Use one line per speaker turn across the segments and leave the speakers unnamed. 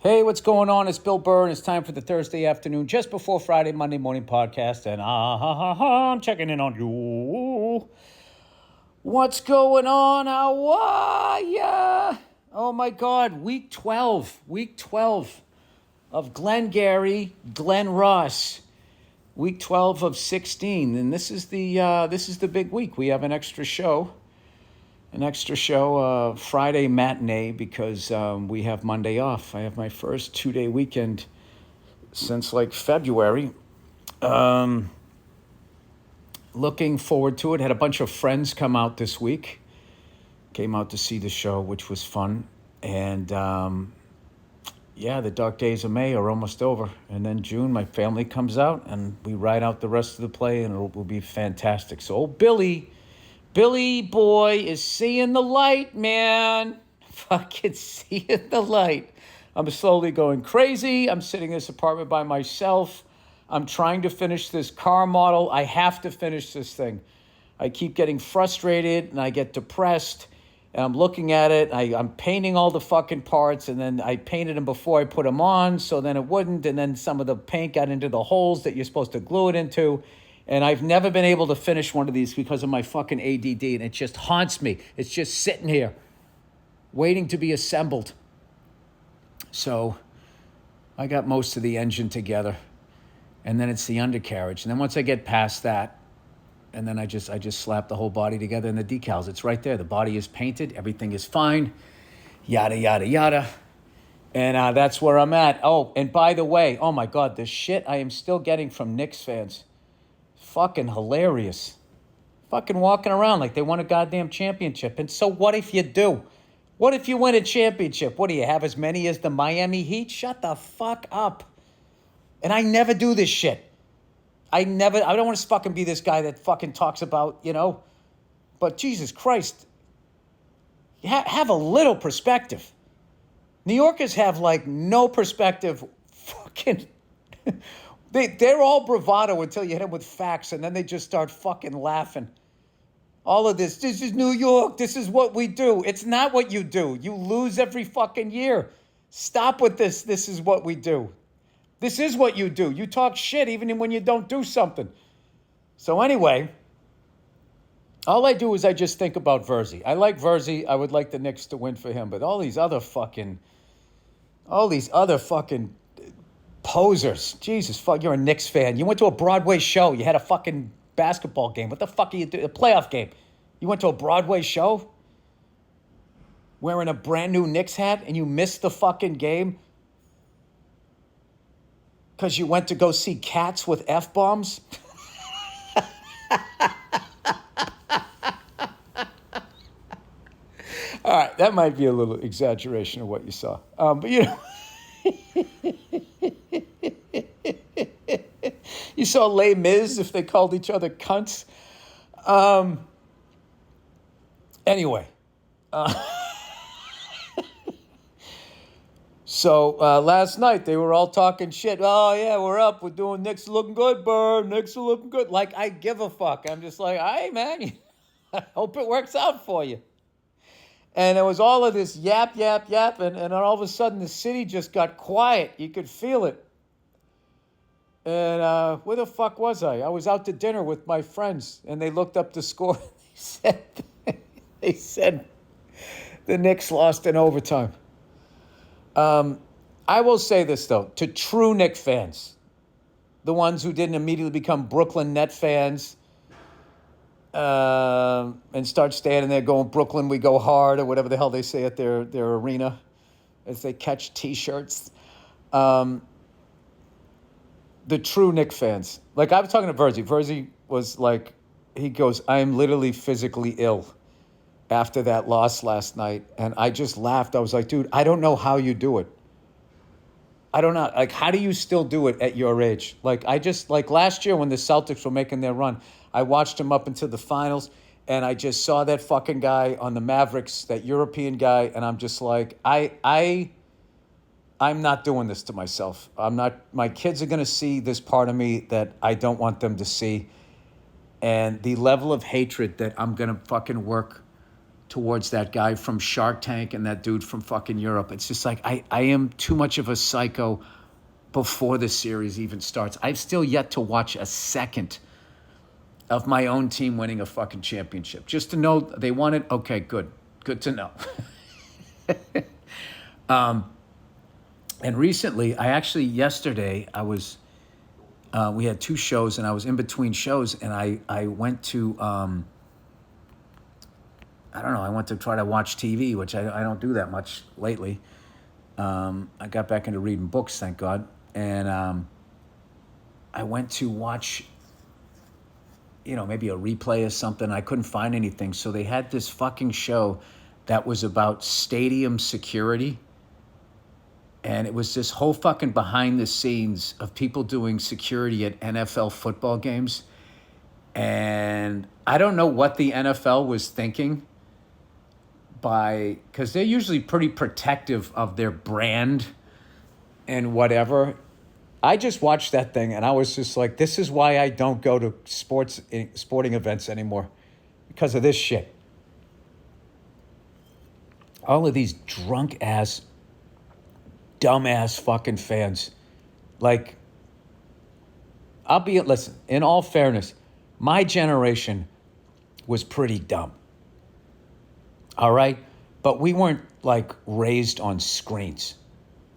Hey, what's going on? It's Bill Burr, and it's time for the Thursday afternoon, just before Friday, Monday morning podcast. And I'm checking in on you. What's going on? How are ya? Oh my God, week 12 of Glengarry, Glen Ross. Week 12 of 16, and this is the big week. We have an extra show. Friday matinee because we have Monday off. I have my first 2-day weekend since like February. Looking forward to it. Had a bunch of friends come out this week. Came out to see the show, which was fun. And the dark days of May are almost over. And then June, my family comes out and we ride out the rest of the play and it will be fantastic. So old Billy boy is seeing the light, man. Fucking seeing the light. I'm slowly going crazy. I'm sitting in this apartment by myself. I'm trying to finish this car model. I have to finish this thing. I keep getting frustrated and I get depressed. And I'm looking at it. I'm painting all the fucking parts. And then I painted them before I put them on. So then it wouldn't. And then some of the paint got into the holes that you're supposed to glue it into. And I've never been able to finish one of these because of my fucking ADD, and it just haunts me. It's just sitting here, waiting to be assembled. So I got most of the engine together, and then it's the undercarriage. And then once I get past that, and then I just slap the whole body together and the decals. It's right there. The body is painted. Everything is fine. Yada, yada, yada. And that's where I'm at. Oh, and by the way, oh my God, the shit I am still getting from Knicks fans. Fucking hilarious. Fucking walking around like they won a goddamn championship. And so what if you do? What if you win a championship? What do you have, as many as the Miami Heat? Shut the fuck up. And I never do this shit. I don't want to fucking be this guy that fucking talks about, but Jesus Christ, have a little perspective. New Yorkers have like no perspective. Fucking... They're all bravado until you hit them with facts, and then they just start fucking laughing. All of this is New York, this is what we do. It's not what you do. You lose every fucking year. Stop with this is what we do. This is what you do. You talk shit even when you don't do something. So anyway, all I do is I just think about Verzi. I like Verzi. I would like the Knicks to win for him, but all these other fucking posers. Jesus, fuck, you're a Knicks fan. You went to a Broadway show. You had a fucking basketball game. What the fuck are you doing? A playoff game. You went to a Broadway show wearing a brand new Knicks hat and you missed the fucking game because you went to go see Cats with F-bombs? All right, that might be a little exaggeration of what you saw. But you saw Les Mis if they called each other cunts. Anyway. So last night they were all talking shit. Oh, yeah, we're up. We're doing Knicks looking good, Burr. Knicks are looking good. Like, I give a fuck. I'm just like, hey, man, I hope it works out for you. And there was all of this yap, and then all of a sudden the city just got quiet. You could feel it. And where the fuck was I? I was out to dinner with my friends, and they looked up the score. They said the Knicks lost in overtime. I will say this, though, to true Knicks fans, the ones who didn't immediately become Brooklyn Net fans, and start standing there going, Brooklyn, we go hard, or whatever the hell they say at their arena as they catch T-shirts. The true Knicks fans. Like, I was talking to Verzi. Verzi was like, he goes, I'm literally physically ill after that loss last night. And I just laughed. I was like, dude, I don't know how you do it. I don't know. Like, how do you still do it at your age? Like, last year when the Celtics were making their run, I watched them up into the finals, and I just saw that fucking guy on the Mavericks, that European guy, and I'm just like, I'm not doing this to myself. My kids are going to see this part of me that I don't want them to see. And the level of hatred that I'm going to fucking work towards that guy from Shark Tank and that dude from fucking Europe. It's just like I am too much of a psycho before the series even starts. I've still yet to watch a second of my own team winning a fucking championship. Just to know they won it, okay, good. Good to know. And recently, yesterday, I was, we had 2 shows, and I was in between shows, and I went to, I went to try to watch TV, which I don't do that much lately. I got back into reading books, thank God. And I went to watch, maybe a replay or something. I couldn't find anything. So they had this fucking show that was about stadium security. And it was this whole fucking behind the scenes of people doing security at NFL football games. And I don't know what the NFL was thinking because they're usually pretty protective of their brand and whatever. I just watched that thing and I was just like, this is why I don't go to sporting events anymore, because of this shit. All of these drunk ass, dumbass fucking fans. Like, listen, in all fairness, my generation was pretty dumb. All right? But we weren't like raised on screens.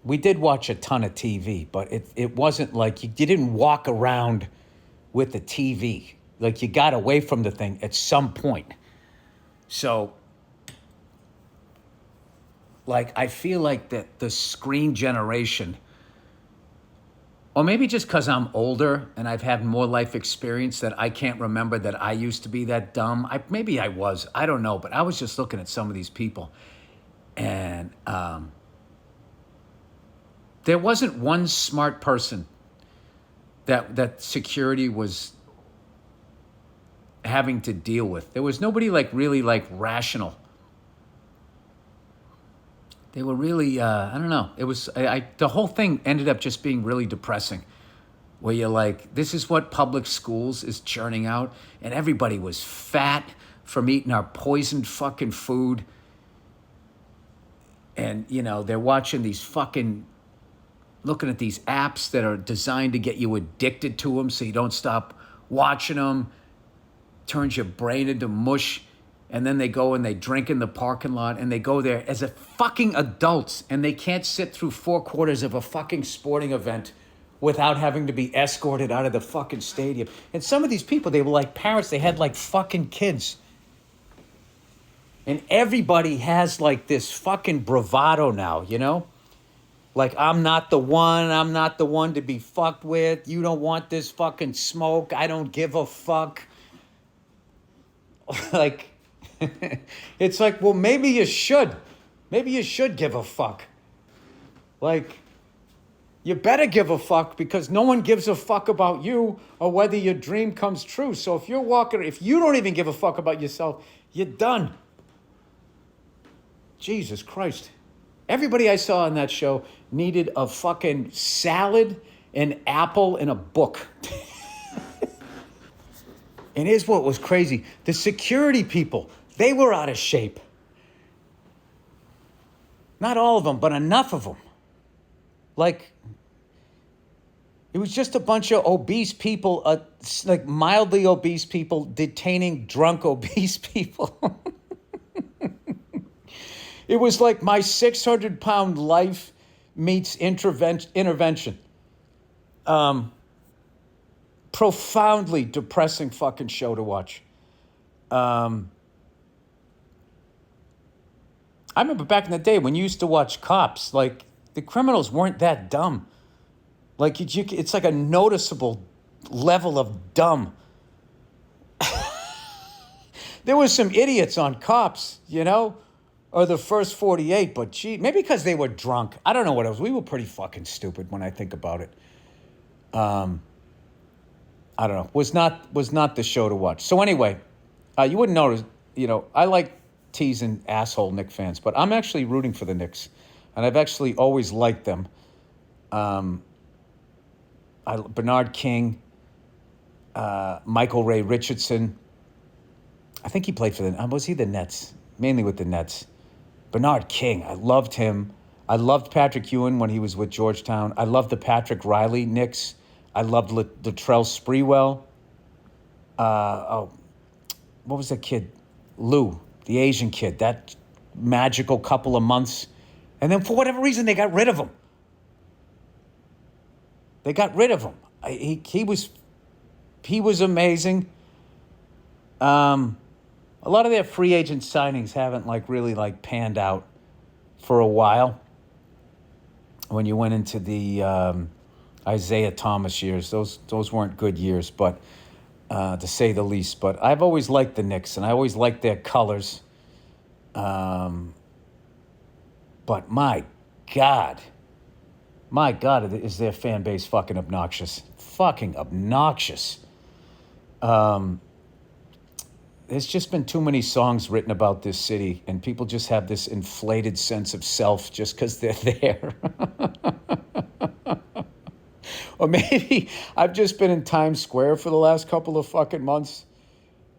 We did watch a ton of TV, but it wasn't like you didn't walk around with the TV. Like, you got away from the thing at some point. So, like, I feel like that the screen generation, or maybe just because I'm older and I've had more life experience, that I can't remember that I used to be that dumb. Maybe I was. I don't know. But I was just looking at some of these people. And there wasn't one smart person that security was having to deal with. There was nobody really rational. They were really, I don't know. It was, the whole thing ended up just being really depressing, where you're like, this is what public schools is churning out. And everybody was fat from eating our poisoned fucking food. And, they're watching these looking at these apps that are designed to get you addicted to them so you don't stop watching them. Turns your brain into mush. And then they go and they drink in the parking lot, and they go there as a fucking adults, and they can't sit through 4 quarters of a fucking sporting event without having to be escorted out of the fucking stadium. And some of these people, they were like parents, they had like fucking kids. And everybody has like this fucking bravado now, Like, I'm not the one to be fucked with. You don't want this fucking smoke. I don't give a fuck. Like, it's like, well, maybe you should. Maybe you should give a fuck. Like, you better give a fuck, because no one gives a fuck about you or whether your dream comes true. So if you don't even give a fuck about yourself, you're done. Jesus Christ. Everybody I saw on that show needed a fucking salad, an apple, and a book. And here's what was crazy. The security people, they were out of shape. Not all of them, but enough of them. Like, it was just a bunch of obese people, like mildly obese people detaining drunk obese people. It was like my 600-pound life meets intervention. Profoundly depressing fucking show to watch. I remember back in the day when you used to watch Cops, like, the criminals weren't that dumb. Like, it's like a noticeable level of dumb. There was some idiots on Cops, or the first 48, but gee, maybe because they were drunk. I don't know what it was. We were pretty fucking stupid when I think about it. I don't know. Was not the show to watch. So anyway, you wouldn't notice, I like teasing asshole Knicks fans, but I'm actually rooting for the Knicks, and I've actually always liked them. Bernard King, Michael Ray Richardson. I think he played for was he the Nets? mainly with the Nets. Bernard King, I loved him. I loved Patrick Ewing when he was with Georgetown. I loved the Patrick Riley Knicks. I loved Latrell Sprewell. What was that kid? Lou, the Asian kid. That magical couple of months. And then for whatever reason, they got rid of him. They got rid of him. He was amazing. A lot of their free agent signings haven't really panned out for a while. When you went into the Isaiah Thomas years, those weren't good years, but to say the least. But I've always liked the Knicks, and I always liked their colors. But my God, is their fan base fucking obnoxious? Fucking obnoxious. There's just been too many songs written about this city, and people just have this inflated sense of self just because they're there. Or maybe I've just been in Times Square for the last couple of fucking months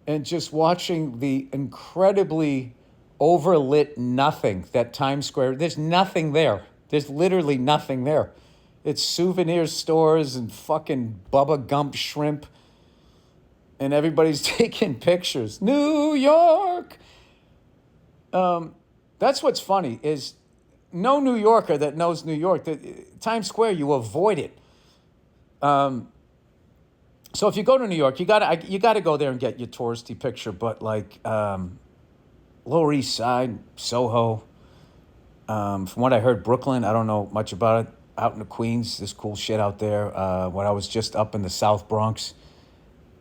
and just watching the incredibly overlit nothing that Times Square, there's nothing there. There's literally nothing there. It's souvenir stores and fucking Bubba Gump shrimp. And everybody's taking pictures. New York! That's what's funny is no New Yorker that knows New York, Times Square, you avoid it. So if you go to New York, you gotta go there and get your touristy picture. But Lower East Side, Soho, from what I heard, Brooklyn, I don't know much about it. Out in the Queens, there's cool shit out there. When I was just up in the South Bronx,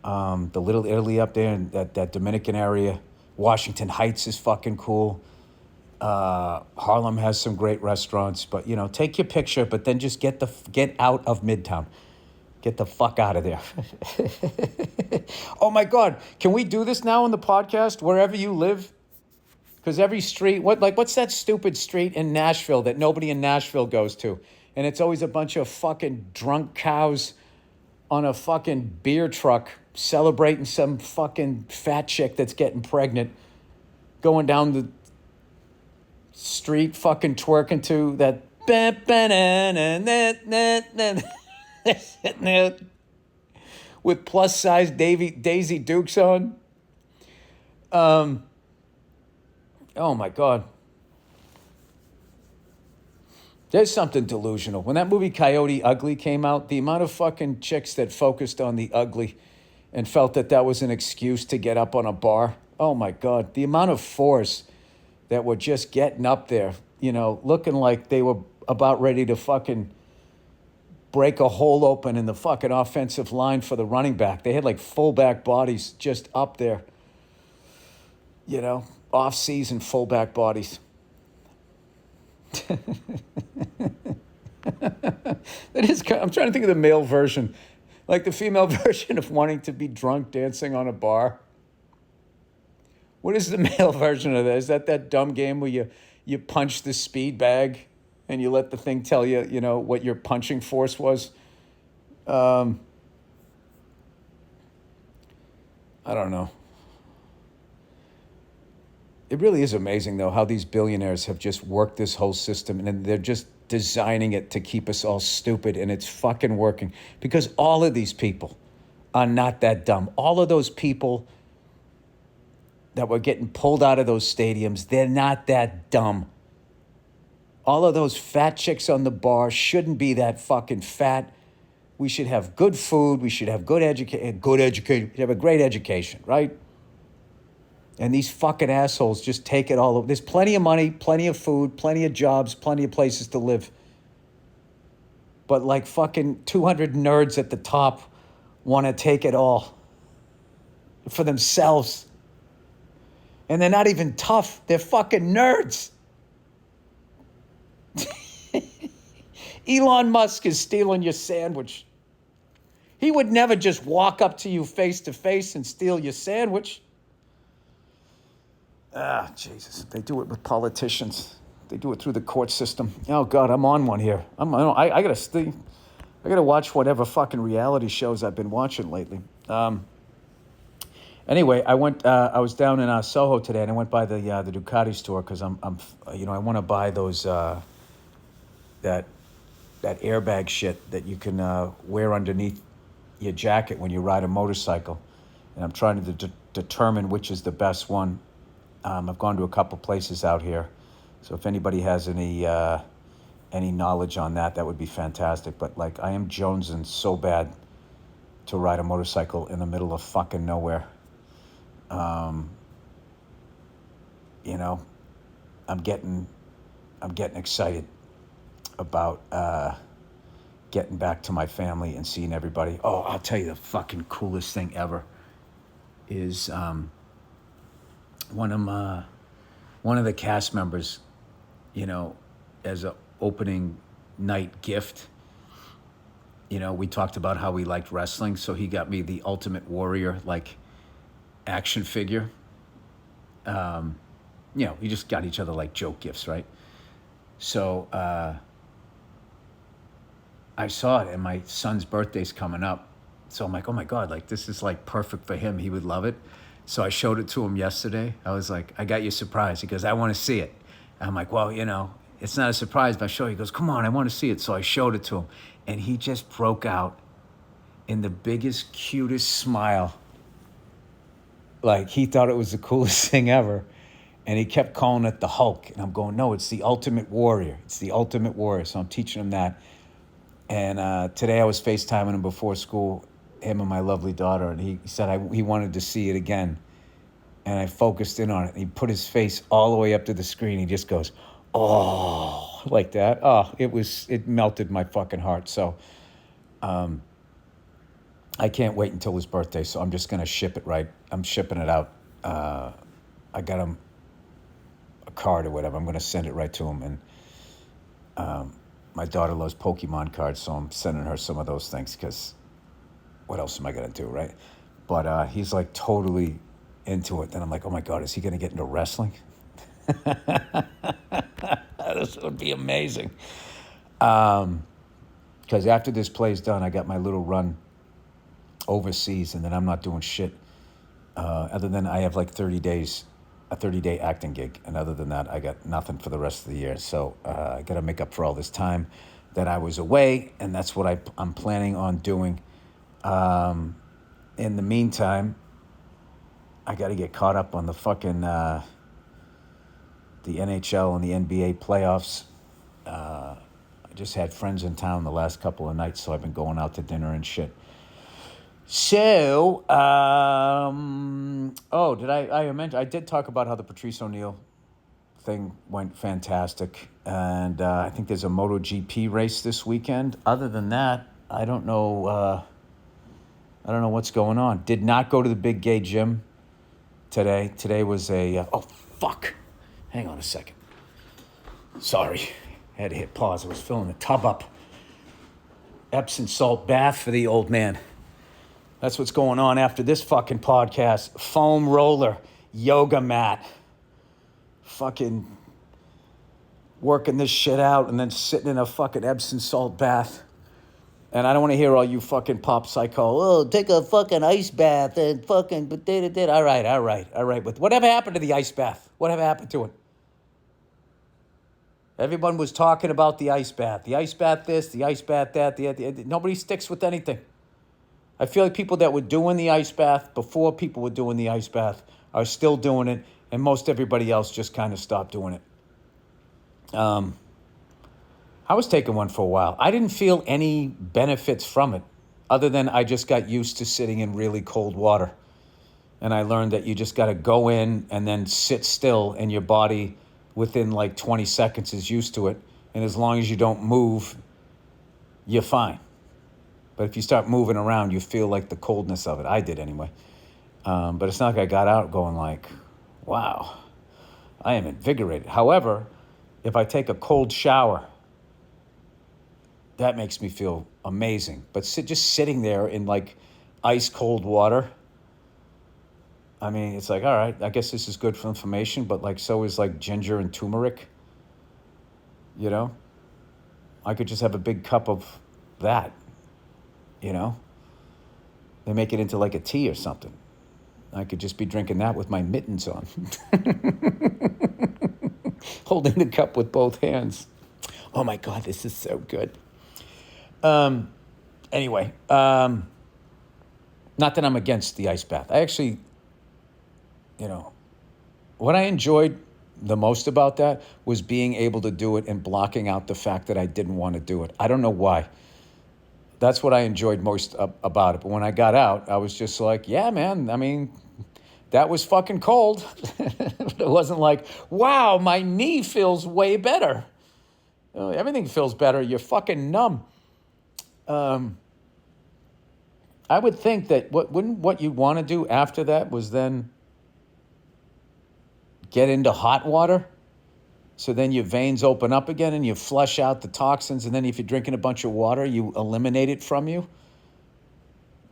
the Little Italy up there in that Dominican area, Washington Heights is fucking cool. Harlem has some great restaurants, but take your picture, but then just get out of Midtown. Get the fuck out of there. Oh my God. Can we do this now on the podcast, wherever you live? Because every street, what's that stupid street in Nashville that nobody in Nashville goes to? And it's always a bunch of fucking drunk cows on a fucking beer truck celebrating some fucking fat chick that's getting pregnant, going down the street fucking twerking to that with plus size Daisy Dukes on. Oh my God. There's something delusional. When that movie Coyote Ugly came out, the amount of fucking chicks that focused on the ugly and felt that was an excuse to get up on a bar. Oh my God. The amount of fours that were just getting up there, looking like they were about ready to fucking break a hole open in the fucking offensive line for the running back. They had fullback bodies just up there. Off-season fullback bodies. I'm trying to think of the male version. The female version of wanting to be drunk dancing on a bar. What is the male version of that? Is that dumb game where you punch the speed bag and you let the thing tell you, what your punching force was? I don't know. It really is amazing, though, how these billionaires have just worked this whole system, and they're just designing it to keep us all stupid, and it's fucking working. Because all of these people are not that dumb. All of those people that were getting pulled out of those stadiums, they're not that dumb. All of those fat chicks on the bar shouldn't be that fucking fat. We should have good food. We should have good education. We should have a great education, right? And these fucking assholes just take it all over. There's plenty of money, plenty of food, plenty of jobs, plenty of places to live. But fucking 200 nerds at the top want to take it all for themselves. And they're not even tough. They're fucking nerds. Elon Musk is stealing your sandwich. He would never just walk up to you face to face and steal your sandwich. Jesus. They do it with politicians. They do it through the court system. Oh, God, I'm on one here. I gotta watch whatever fucking reality shows I've been watching lately. Anyway, I went. I was down in Soho today, and I went by the Ducati store because I want to buy those that that airbag shit that you can wear underneath your jacket when you ride a motorcycle, and I'm trying to determine which is the best one. I've gone to a couple places out here, so if anybody has any knowledge on that, that would be fantastic. But like, I am jonesing so bad to ride a motorcycle in the middle of fucking nowhere. Um, you know, I'm getting excited about getting back to my family and seeing everybody. Oh, I'll tell you the fucking coolest thing ever is one of the cast members, you know, as a opening night gift. You know, we talked about how we liked wrestling, so he got me the Ultimate Warrior like action figure. You know, we just got each other like joke gifts, right? So I saw it, and my son's birthday's coming up. So I'm like, oh my God, like this is like perfect for him. He would love it. So I showed it to him yesterday. I was like, I got you a surprise. He goes, I want to see it. And I'm like, well, you know, it's not a surprise, but I show you. He goes, come on, I want to see it. So I showed it to him, and he just broke out in the biggest, cutest smile. Like he thought it was the coolest thing ever. And he kept calling it the Hulk. And I'm going, no, it's the Ultimate Warrior. It's the Ultimate Warrior. So I'm teaching him that. And today I was FaceTiming him before school, him and my lovely daughter. And he said he wanted to see it again. And I focused in on it. And he put his face all the way up to the screen. He just goes, oh, like that. Oh, it melted my fucking heart. So I can't wait until his birthday. So I'm just going to ship it right. I'm shipping it out. I got him a card or whatever. I'm going to send it right to him. And my daughter loves Pokemon cards, so I'm sending her some of those things because what else am I going to do, right? But he's like totally into it. Then I'm like, oh my God, is he going to get into wrestling? This would be amazing. Because after this play's done, I got my little run overseas, and then I'm not doing shit. Other than I have like 30 days, a 30-day acting gig. And other than that, I got nothing for the rest of the year. So I got to make up for all this time that I was away. And that's what I'm planning on doing. In the meantime, I got to get caught up on the fucking the NHL and the NBA playoffs. I just had friends in town the last couple of nights, so I've been going out to dinner and shit. So, did I mention, I did talk about how the Patrice O'Neill thing went fantastic. And I think there's a MotoGP race this weekend. Other than that, I don't know what's going on. Did not go to the big gay gym today. Today was oh, fuck. Hang on a second. Sorry. Had to hit pause. I was filling the tub up. Epsom salt bath for the old man. That's what's going on after this fucking podcast. Foam roller, yoga mat, fucking working this shit out and then sitting in a fucking Epsom salt bath. And I don't want to hear all you fucking pop psycho, oh, take a fucking ice bath and fucking, all right. But whatever happened to the ice bath? Whatever happened to it? Everyone was talking about the ice bath. The ice bath this, the ice bath that. Nobody sticks with anything. I feel like people that were doing the ice bath before people were doing the ice bath are still doing it, and most everybody else just kind of stopped doing it. I was taking one for a while. I didn't feel any benefits from it other than I just got used to sitting in really cold water. And I learned that you just got to go in and then sit still, and your body within like 20 seconds is used to it. And as long as you don't move, you're fine. But if you start moving around, you feel like the coldness of it. I did anyway. But it's not like I got out going like, wow, I am invigorated. However, if I take a cold shower, that makes me feel amazing. But just sitting there in like ice cold water, I mean, it's like, all right, I guess this is good for inflammation, but like so is like ginger and turmeric. You know? I could just have a big cup of that. You know, they make it into like a tea or something. I could just be drinking that with my mittens on, holding the cup with both hands. Oh my God, this is so good. Anyway, not that I'm against the ice bath. I actually, what I enjoyed the most about that was being able to do it and blocking out the fact that I didn't want to do it. I don't know why. That's what I enjoyed most about it. But when I got out, I was just like, yeah, man, I mean, that was fucking cold. It wasn't like, wow, my knee feels way better. Everything feels better. You're fucking numb. I would think that what you'd want to do after that was then get into hot water. So then your veins open up again and you flush out the toxins. And then if you're drinking a bunch of water, you eliminate it from you.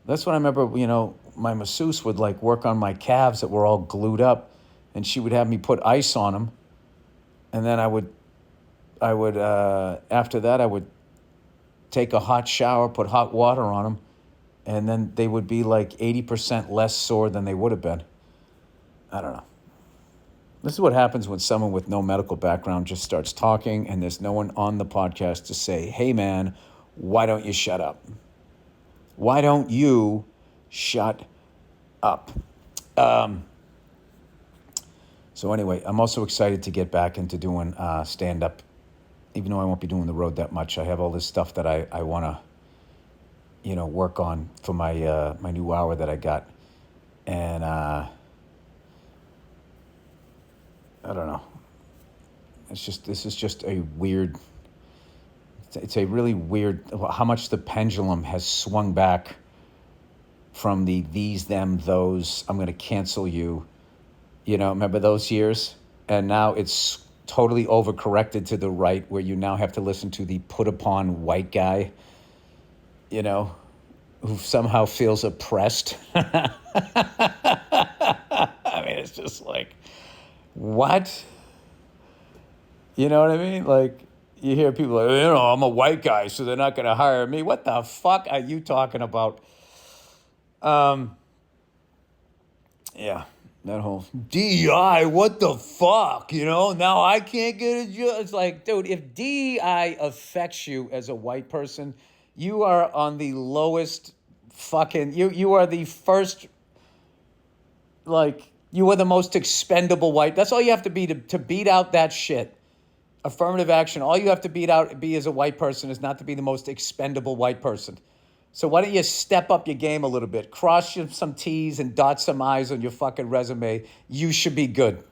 That's what I remember, my masseuse would like work on my calves that were all glued up. And she would have me put ice on them. And then I would after that, I would take a hot shower, put hot water on them. And then they would be like 80% less sore than they would have been. I don't know. This is what happens when someone with no medical background just starts talking and there's no one on the podcast to say, hey, man, why don't you shut up? Why don't you shut up? So anyway, I'm also excited to get back into doing stand-up. Even though I won't be doing the road that much, I have all this stuff that I want to, work on for my my new hour that I got. And I don't know. This is just a weird, it's a really weird, how much the pendulum has swung back from the these, them, those, I'm going to cancel you. Remember those years? And now it's totally overcorrected to the right where you now have to listen to the put upon white guy, who somehow feels oppressed. I mean, it's just like, what? You know what I mean? Like, you hear people like, I'm a white guy, so they're not going to hire me. What the fuck are you talking about? Yeah, that whole DEI, what the fuck? Now I can't get a job. It's like, dude, if DEI affects you as a white person, you are on the lowest fucking, you are the first, like, you are the most expendable white. That's all you have to be to beat out that shit. Affirmative action. All you have to be as a white person is not to be the most expendable white person. So why don't you step up your game a little bit? Cross some T's and dot some I's on your fucking resume. You should be good.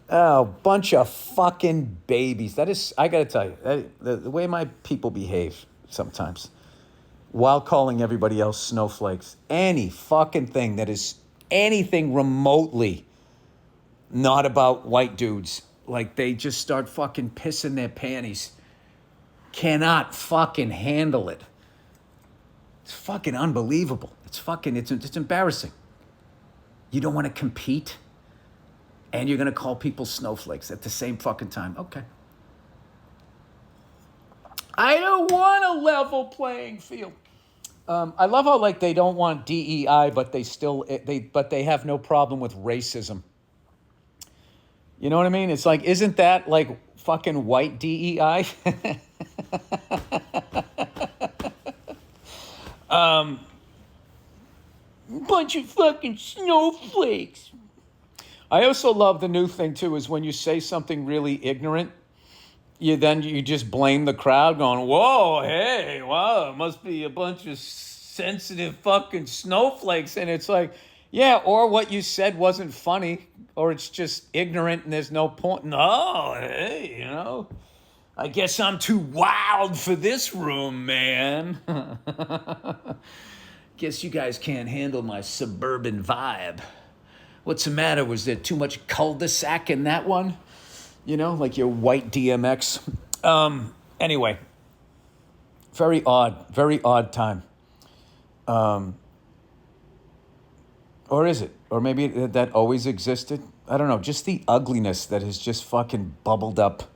Oh, bunch of fucking babies. That is, I gotta tell you, the way my people behave sometimes, while calling everybody else snowflakes, any fucking thing that is anything remotely not about white dudes, like they just start fucking pissing their panties. Cannot fucking handle it. It's fucking unbelievable. It's embarrassing. You don't want to compete, and you're going to call people snowflakes at the same fucking time. Okay. I don't want a level playing field. I love how like they don't want DEI, but they have no problem with racism. You know what I mean? It's like, isn't that like fucking white DEI? Bunch of fucking snowflakes. I also love the new thing too, is when you say something really ignorant, you just blame the crowd going, whoa, hey, wow, it must be a bunch of sensitive fucking snowflakes. And it's like, yeah, or what you said wasn't funny, or it's just ignorant and there's no point. No, hey, I guess I'm too wild for this room, man. Guess you guys can't handle my suburban vibe. What's the matter? Was there too much cul-de-sac in that one? Like your white DMX. Anyway, very odd time. Or is it? Or maybe that always existed? I don't know. Just the ugliness that has just fucking bubbled up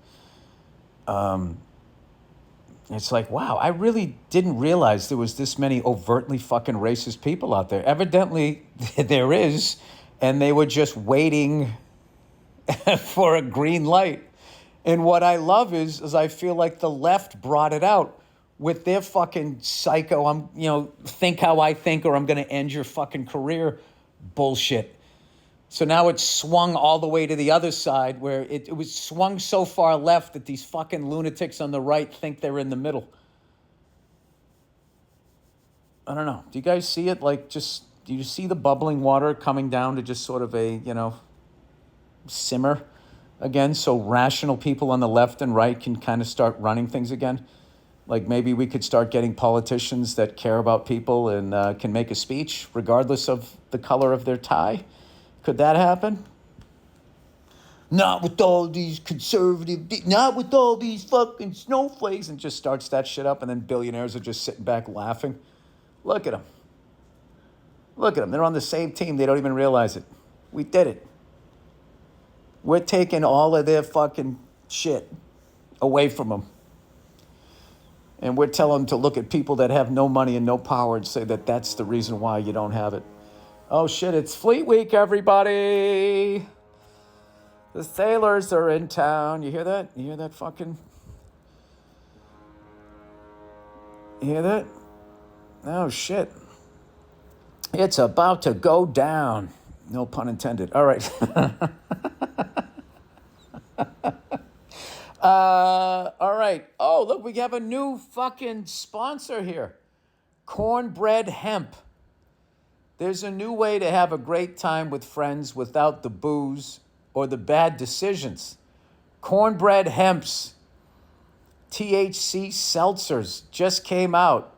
It's like, wow, I really didn't realize there was this many overtly fucking racist people out there. Evidently, there is, and they were just waiting for a green light. And what I love is I feel like the left brought it out with their fucking psycho, think how I think or I'm going to end your fucking career bullshit. So now it's swung all the way to the other side where it was swung so far left that these fucking lunatics on the right think they're in the middle. I don't know. Do you guys see it? Do you see the bubbling water coming down to just sort of a, simmer again? So rational people on the left and right can kind of start running things again. Like maybe we could start getting politicians that care about people and can make a speech regardless of the color of their tie. Could that happen? Not with all these not with all these fucking snowflakes, and just starts that shit up, and then billionaires are just sitting back laughing. Look at them. Look at them. They're on the same team. They don't even realize it. We did it. We're taking all of their fucking shit away from them. And we're telling them to look at people that have no money and no power and say that that's the reason why you don't have it. Oh shit, it's Fleet Week, everybody. The sailors are in town. You hear that? You hear that fucking... You hear that? Oh shit. It's about to go down. No pun intended. All right. All right. Oh, look, we have a new fucking sponsor here. Cornbread Hemp. There's a new way to have a great time with friends without the booze or the bad decisions. Cornbread Hemp's THC seltzers just came out,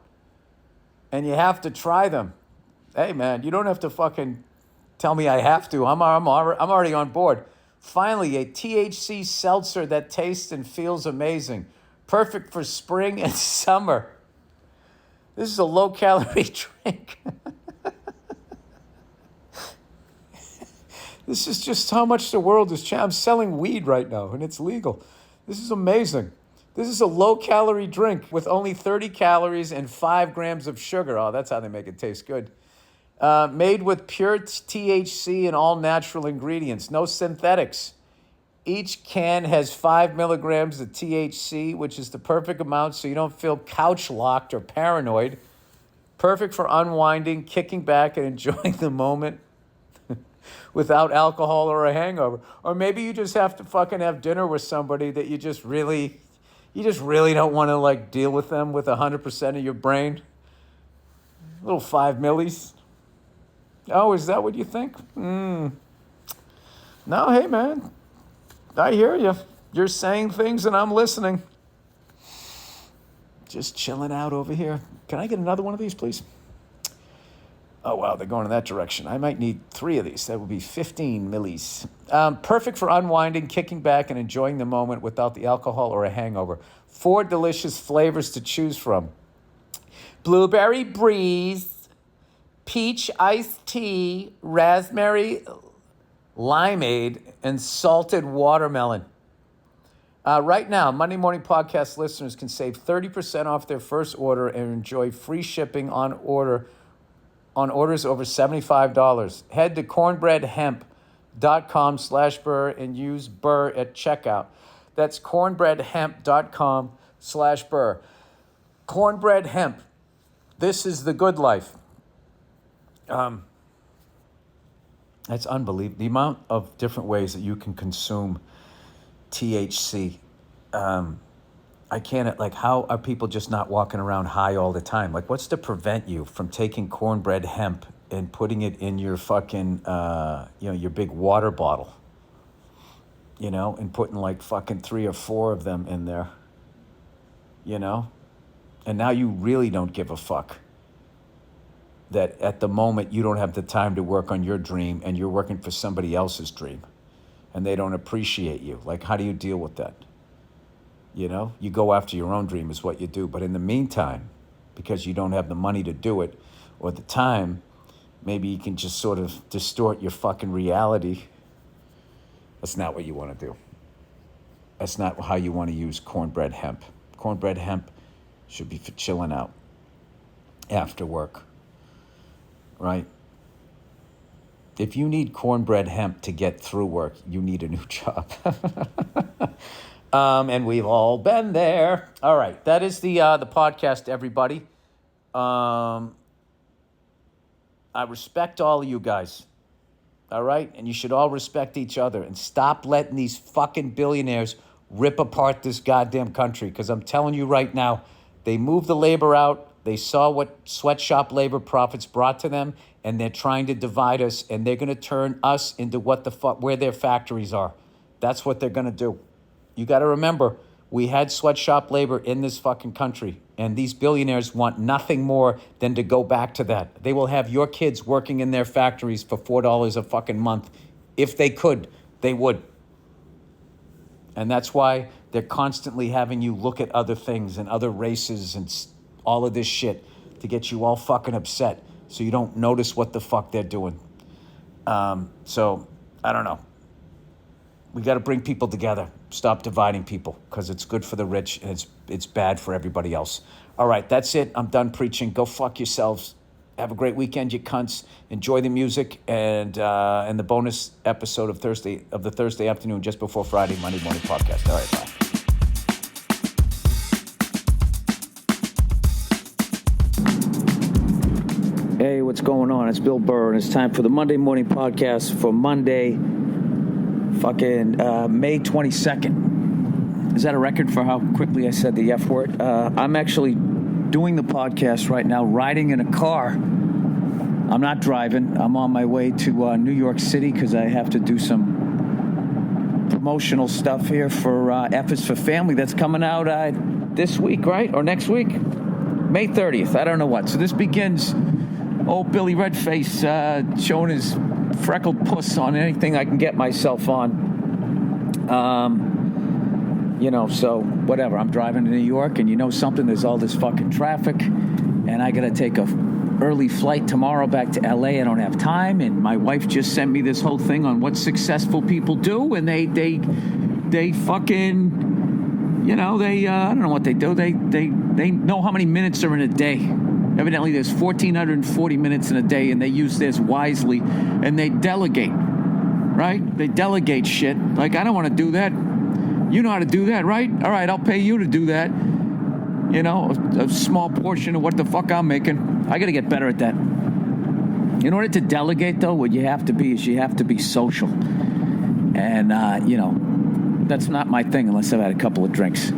and you have to try them. Hey, man, you don't have to fucking tell me I have to. I'm already on board. Finally, a THC seltzer that tastes and feels amazing. Perfect for spring and summer. This is a low-calorie drink. This is just how much the world has changed. I'm selling weed right now, and it's legal. This is amazing. This is a low-calorie drink with only 30 calories and 5 grams of sugar. Oh, that's how they make it taste good. Made with pure THC and all natural ingredients. No synthetics. Each can has 5 milligrams of THC, which is the perfect amount so you don't feel couch-locked or paranoid. Perfect for unwinding, kicking back, and enjoying the moment without alcohol or a hangover. Or maybe you just have to fucking have dinner with somebody that you just really don't want to deal with them with 100% of your brain. A little 5 millis. Oh, is that what you think? No, hey, man. I hear you. You're saying things and I'm listening. Just chilling out over here. Can I get another one of these, please? Oh, wow, they're going in that direction. I might need 3 of these. That would be 15 millis. Perfect for unwinding, kicking back, and enjoying the moment without the alcohol or a hangover. 4 delicious flavors to choose from. Blueberry breeze, peach iced tea, raspberry limeade, and salted watermelon. Right now, Monday Morning Podcast listeners can save 30% off their first order and enjoy free shipping on orders over $75. Head to cornbreadhemp.com/Burr and use Burr at checkout. That's cornbreadhemp.com/Burr. Cornbread Hemp. This is the good life. That's unbelievable. The amount of different ways that you can consume THC. I can't, how are people just not walking around high all the time? What's to prevent you from taking cornbread hemp and putting it in your fucking, your big water bottle, and putting fucking 3 or 4 of them in there, And now you really don't give a fuck that at the moment you don't have the time to work on your dream and you're working for somebody else's dream and they don't appreciate you. How do you deal with that? You go after your own dream is what you do. But in the meantime, because you don't have the money to do it or the time, maybe you can just sort of distort your fucking reality. That's not what you want to do. That's not how you want to use cornbread hemp. Cornbread hemp Should be for chilling out after work, right? If you need cornbread hemp to get through work, you need a new job. And we've all been there. All right, that is the podcast, everybody. I respect all of you guys. All right? And you should all respect each other and stop letting these fucking billionaires rip apart this goddamn country. Because I'm telling you right now, they moved the labor out. They saw what sweatshop labor profits brought to them, and they're trying to divide us, and they're going to turn us into what the fuck, where their factories are. That's what they're going to do. You got to remember, we had sweatshop labor in this fucking country, and these billionaires want nothing more than to go back to that. They will have your kids working in their factories for $4 a fucking month. If they could, they would. And that's why they're constantly having you look at other things and other races and all of this shit to get you all fucking upset so you don't notice what the fuck they're doing. So, I don't know. We got to bring people together. Stop dividing people because it's good for the rich and it's bad for everybody else. All right, that's it. I'm done preaching. Go fuck yourselves. Have a great weekend, you cunts. Enjoy the music and the bonus episode of the Thursday afternoon just before Friday, Monday morning podcast. All right, bye. Hey, what's going on? It's Bill Burr, and it's time for the Monday morning podcast for Monday, fucking May 22nd. Is that a record for how quickly I said the F word? I'm actually doing the podcast right now, riding in a car. I'm not driving. I'm on my way to New York City because I have to do some promotional stuff here for Efforts for Family that's coming out this week, right? Or next week? May 30th. I don't know what. So this begins... Old Billy Redface showing his freckled puss on anything I can get myself on. So whatever. I'm driving to New York, and you know something? There's all this fucking traffic, and I got to take a early flight tomorrow back to LA. I don't have time, and my wife just sent me this whole thing on what successful people do, and they fucking, I don't know what they do. They know how many minutes are in a day. Evidently, there's 1,440 minutes in a day, and they use theirs wisely, and they delegate, right? They delegate shit. Like, I don't want to do that. You know how to do that, right? All right, I'll pay you to do that. A small portion of what the fuck I'm making. I got to get better at that. In order to delegate, though, what you have to be is you have to be social. And, that's not my thing unless I've had a couple of drinks.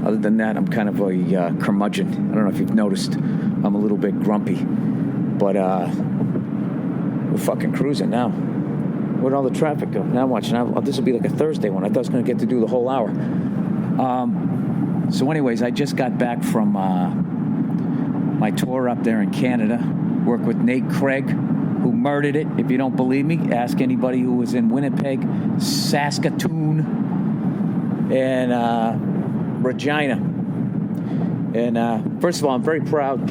Other than that, I'm kind of a curmudgeon. I don't know if you've noticed. I'm a little bit grumpy. But we're fucking cruising now. Where'd all the traffic go? Now watch. This will be like a Thursday one. I thought I was going to get to do the whole hour. So anyways, I just got back from my tour up there in Canada. Worked with Nate Craig, who murdered it. If you don't believe me, ask anybody who was in Winnipeg, Saskatoon, and Regina. And first of all, I'm very proud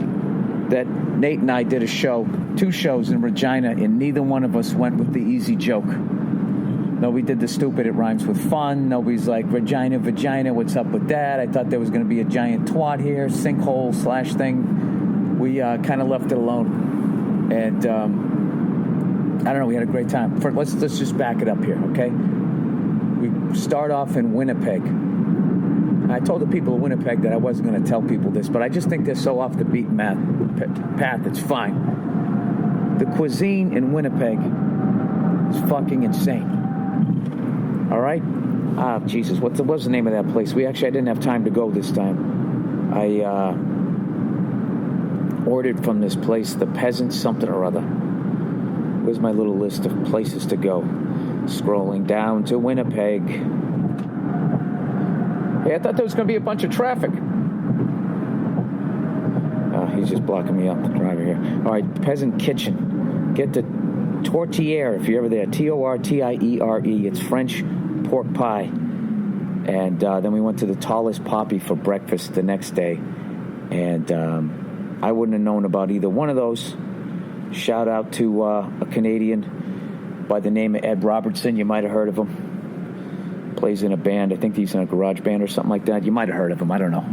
that Nate and I did two shows in Regina, and neither one of us went with the easy joke. Nobody did the stupid, it rhymes with fun. Nobody's like, Regina, vagina, what's up with that? I thought there was going to be a giant twat here, sinkhole / thing. We kind of left it alone. And I don't know, we had a great time. Let's just back it up here, okay? We start off in Winnipeg. I told the people of Winnipeg that I wasn't going to tell people this, but I just think they're so off the beaten path, it's fine. The cuisine in Winnipeg is fucking insane. All right? Jesus, what was the name of that place? I didn't have time to go this time. I ordered from this place, the Peasant something or other. Where's my little list of places to go? Scrolling down to Winnipeg. Hey, I thought there was going to be a bunch of traffic. He's just blocking me up, the driver here. All right, Peasant Kitchen. Get the Tourtière, if you're ever there. Tortiere. It's French pork pie. And then we went to the Tallest Poppy for breakfast the next day. And I wouldn't have known about either one of those. Shout out to a Canadian by the name of Ed Robertson. You might have heard of him. Plays in a band. I think he's in a garage band or something like that. You might have heard of him. I don't know.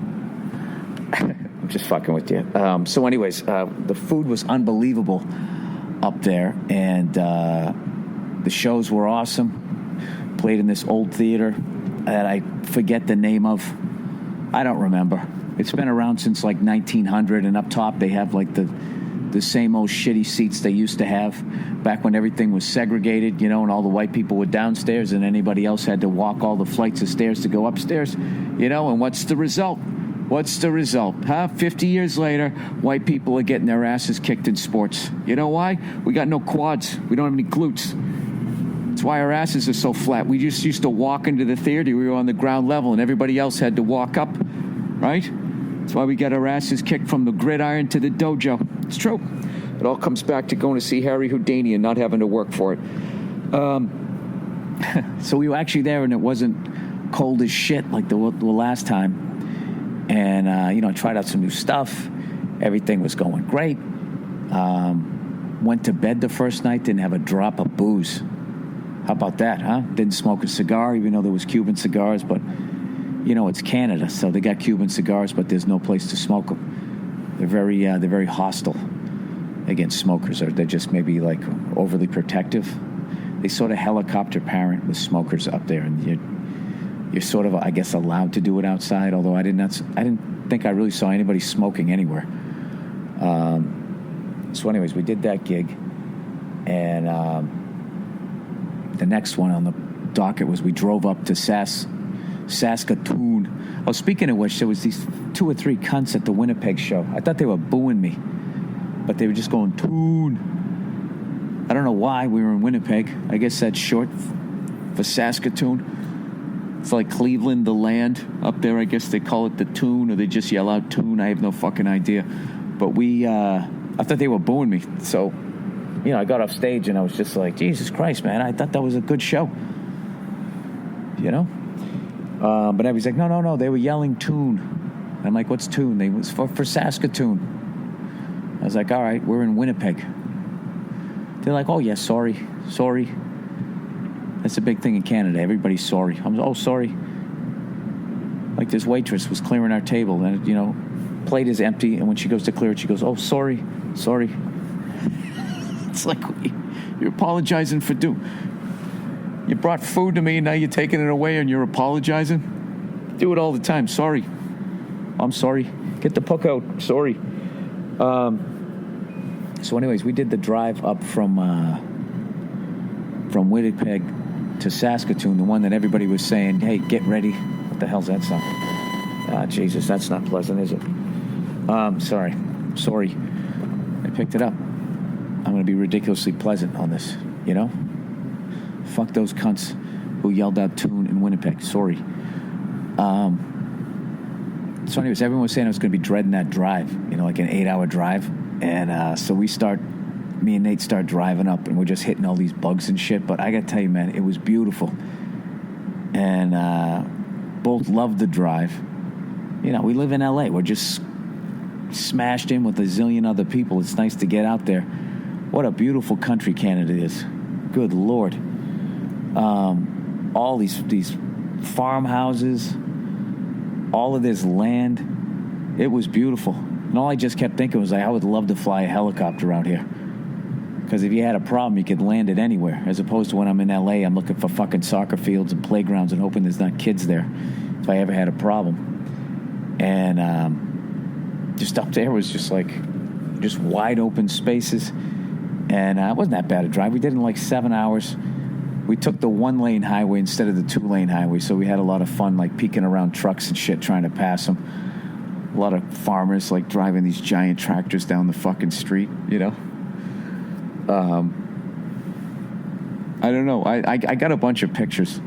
I'm just fucking with you. So anyways, the food was unbelievable up there, and the shows were awesome. Played in this old theater that I forget the name of. I don't remember. It's been around since like 1900, and up top they have like the same old shitty seats they used to have back when everything was segregated, you know, and all the white people were downstairs and anybody else had to walk all the flights of stairs to go upstairs, you know, and what's the result? What's the result? 50 years later, white people are getting their asses kicked in sports. You know why? We got no quads. We don't have any glutes. That's why our asses are so flat. We just used to walk into the theater. We were on the ground level, and everybody else had to walk up, right? That's why we got our asses kicked from the gridiron to the dojo. It's true. It all comes back to going to see Harry Houdini and not having to work for it. So we were actually there, and it wasn't cold as shit like the last time. And, you know, I tried out some new stuff. Everything was going great. Went to bed the first night, didn't have a drop of booze. How about that, huh? Didn't smoke a cigar, even though there was Cuban cigars. But, you know, it's Canada, so they got Cuban cigars, but there's no place to smoke them. They're very hostile against smokers, or they're just maybe, like, overly protective. They sort of helicopter parent with smokers up there, and you're sort of, I guess, allowed to do it outside, although I didn't think I really saw anybody smoking anywhere. So anyways, we did that gig, and the next one on the docket was we drove up to Saskatoon. Oh, speaking of which, there was these 2 or 3 cunts at the Winnipeg show. I thought they were booing me, but they were just going, Toon. I don't know why we were in Winnipeg. I guess that's short for Saskatoon. It's like Cleveland, the land up there. I guess they call it the Toon, or they just yell out Toon. I have no fucking idea. But I thought they were booing me. So, you know, I got off stage and I was just like, Jesus Christ, man, I thought that was a good show. You know? But I was like, no, they were yelling Toon. I'm like, what's Toon? They was for Saskatoon. I was like, all right, we're in Winnipeg. They're like, oh, yeah, sorry. That's a big thing in Canada. Everybody's sorry. Sorry. Like this waitress was clearing our table, and, you know, plate is empty, and when she goes to clear it, she goes, oh, sorry. It's like, you're apologizing for you brought food to me, and now you're taking it away, and you're apologizing? Do it all the time. Sorry. I'm sorry. Get the puck out. Sorry. So anyways, we did the drive up from Winnipeg to Saskatoon, the one that everybody was saying, hey, get ready. What the hell's that sound? Jesus, that's not pleasant, is it? Sorry. I picked it up. I'm going to be ridiculously pleasant on this, you know? Fuck those cunts who yelled out Toon in Winnipeg. Sorry. So anyways, everyone was saying I was going to be dreading that drive, you know, like an 8-hour drive. And so me and Nate start driving up, and we're just hitting all these bugs and shit. But I got to tell you, man, it was beautiful. And both loved the drive. You know, we live in L.A. We're just smashed in with a zillion other people. It's nice to get out there. What a beautiful country Canada is. Good Lord. All these farmhouses, all of this land. It was beautiful. And all I just kept thinking was, like, I would love to fly a helicopter around here. Because if you had a problem, you could land it anywhere. As opposed to when I'm in L.A., I'm looking for fucking soccer fields and playgrounds and hoping there's not kids there if I ever had a problem. And just up there was just like, just wide open spaces. And it wasn't that bad a drive. We did it in like 7 hours. We took the 1-lane highway instead of the 2-lane highway, so we had a lot of fun, like peeking around trucks and shit, trying to pass them. A lot of farmers, like, driving these giant tractors down the fucking street, you know? I don't know. I got a bunch of pictures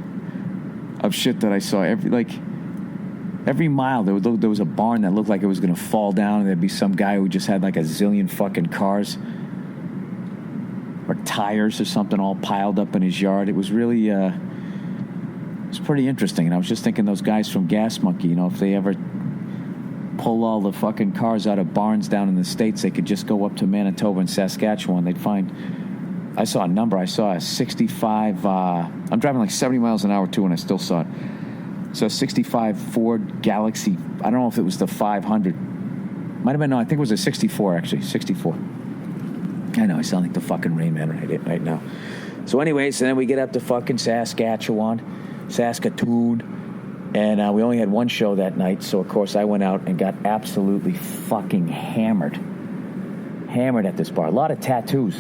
of shit that I saw. Every mile, there was a barn that looked like it was going to fall down, and there'd be some guy who just had, like, a zillion fucking cars or tires or something all piled up in his yard. It was really, it was pretty interesting. And I was just thinking those guys from Gas Monkey, you know, if they ever pull all the fucking cars out of barns down in the States, they could just go up to Manitoba and Saskatchewan. They'd find, I saw a number. I saw a 65, I'm driving like 70 miles an hour too, and I still saw it. So a 65 Ford Galaxy, I don't know if it was the 500, Might have been, no, I think it was a 64, actually. 64. I know, I sound like the fucking Rain Man right now. So anyways, and then we get up to fucking Saskatoon. And we only had one show that night, so of course I went out and got absolutely fucking hammered. Hammered at this bar. A lot of tattoos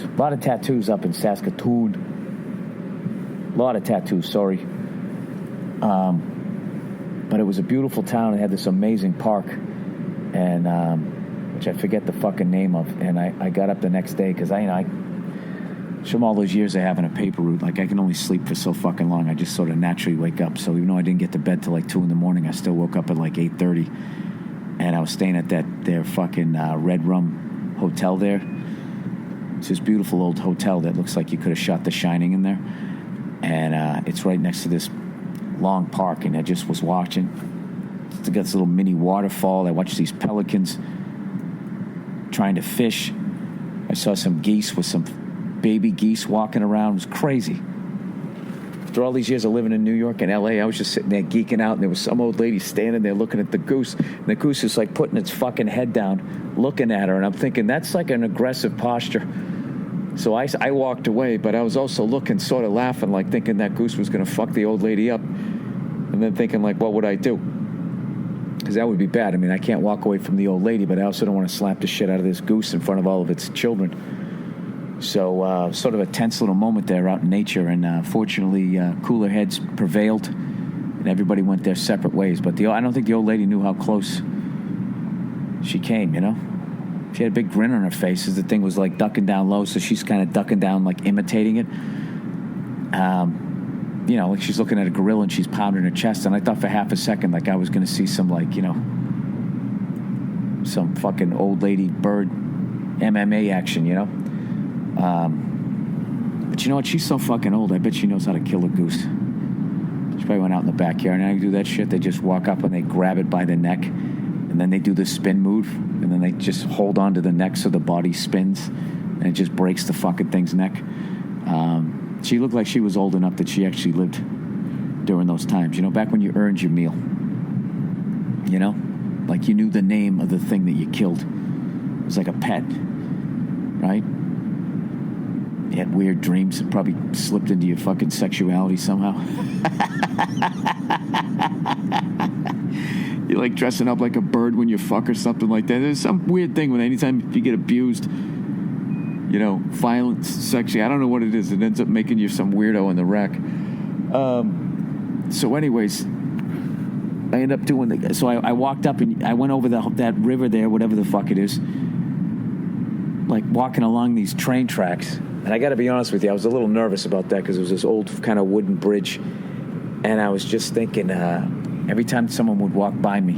up in Saskatoon. A lot of tattoos, sorry. But it was a beautiful town. It had this amazing park, and which I forget the fucking name of. And I got up the next day because I from all those years of having a paper route, like I can only sleep for so fucking long. I just sort of naturally wake up. So even though I didn't get to bed till like 2 a.m, I still woke up at like 8:30, and I was staying at their fucking Red Rum hotel there. It's this beautiful old hotel that looks like you could have shot The Shining in there, and it's right next to this long park. And I just was watching. It's got this little mini waterfall. I watched these pelicans trying to fish. I saw some geese with some baby geese walking around. It was crazy. After all these years of living in New York and LA, I was just sitting there geeking out, and there was some old lady standing there looking at the goose, and the goose is like putting its fucking head down, looking at her, and I'm thinking, that's like an aggressive posture. So I walked away, but I was also looking, sort of laughing, like thinking that goose was going to fuck the old lady up, and then thinking, like, what would I do? Because that would be bad. I mean, I can't walk away from the old lady, but I also don't want to slap the shit out of this goose in front of all of its children. So sort of a tense little moment there out in nature, and fortunately cooler heads prevailed, and everybody went their separate ways. But I don't think the old lady knew how close she came, you know? She had a big grin on her face as the thing was like ducking down low, so she's kind of ducking down, like imitating it. You know, like she's looking at a gorilla and she's pounding her chest, and I thought for half a second like I was going to see some, like, you know, some fucking old lady bird MMA action, you know? But you know what? She's so fucking old. I bet she knows how to kill a goose. She probably went out in the backyard, and I do that shit. They just walk up and they grab it by the neck, and then they do the spin move, and then they just hold on to the neck so the body spins, and it just breaks the fucking thing's neck. She looked like she was old enough that she actually lived during those times. You know, back when you earned your meal. You know? Like you knew the name of the thing that you killed. It was like a pet. Right? You had weird dreams that probably slipped into your fucking sexuality somehow. You're like dressing up like a bird when you fuck or something like that. There's some weird thing when anytime you get abused, you know, violence, sexually, I don't know what it is. It ends up making you some weirdo in the wreck. So anyways, I end up doing so I walked up and I went over that river there, whatever the fuck it is, like walking along these train tracks. And I got to be honest with you, I was a little nervous about that because it was this old kind of wooden bridge. And I was just thinking, every time someone would walk by me,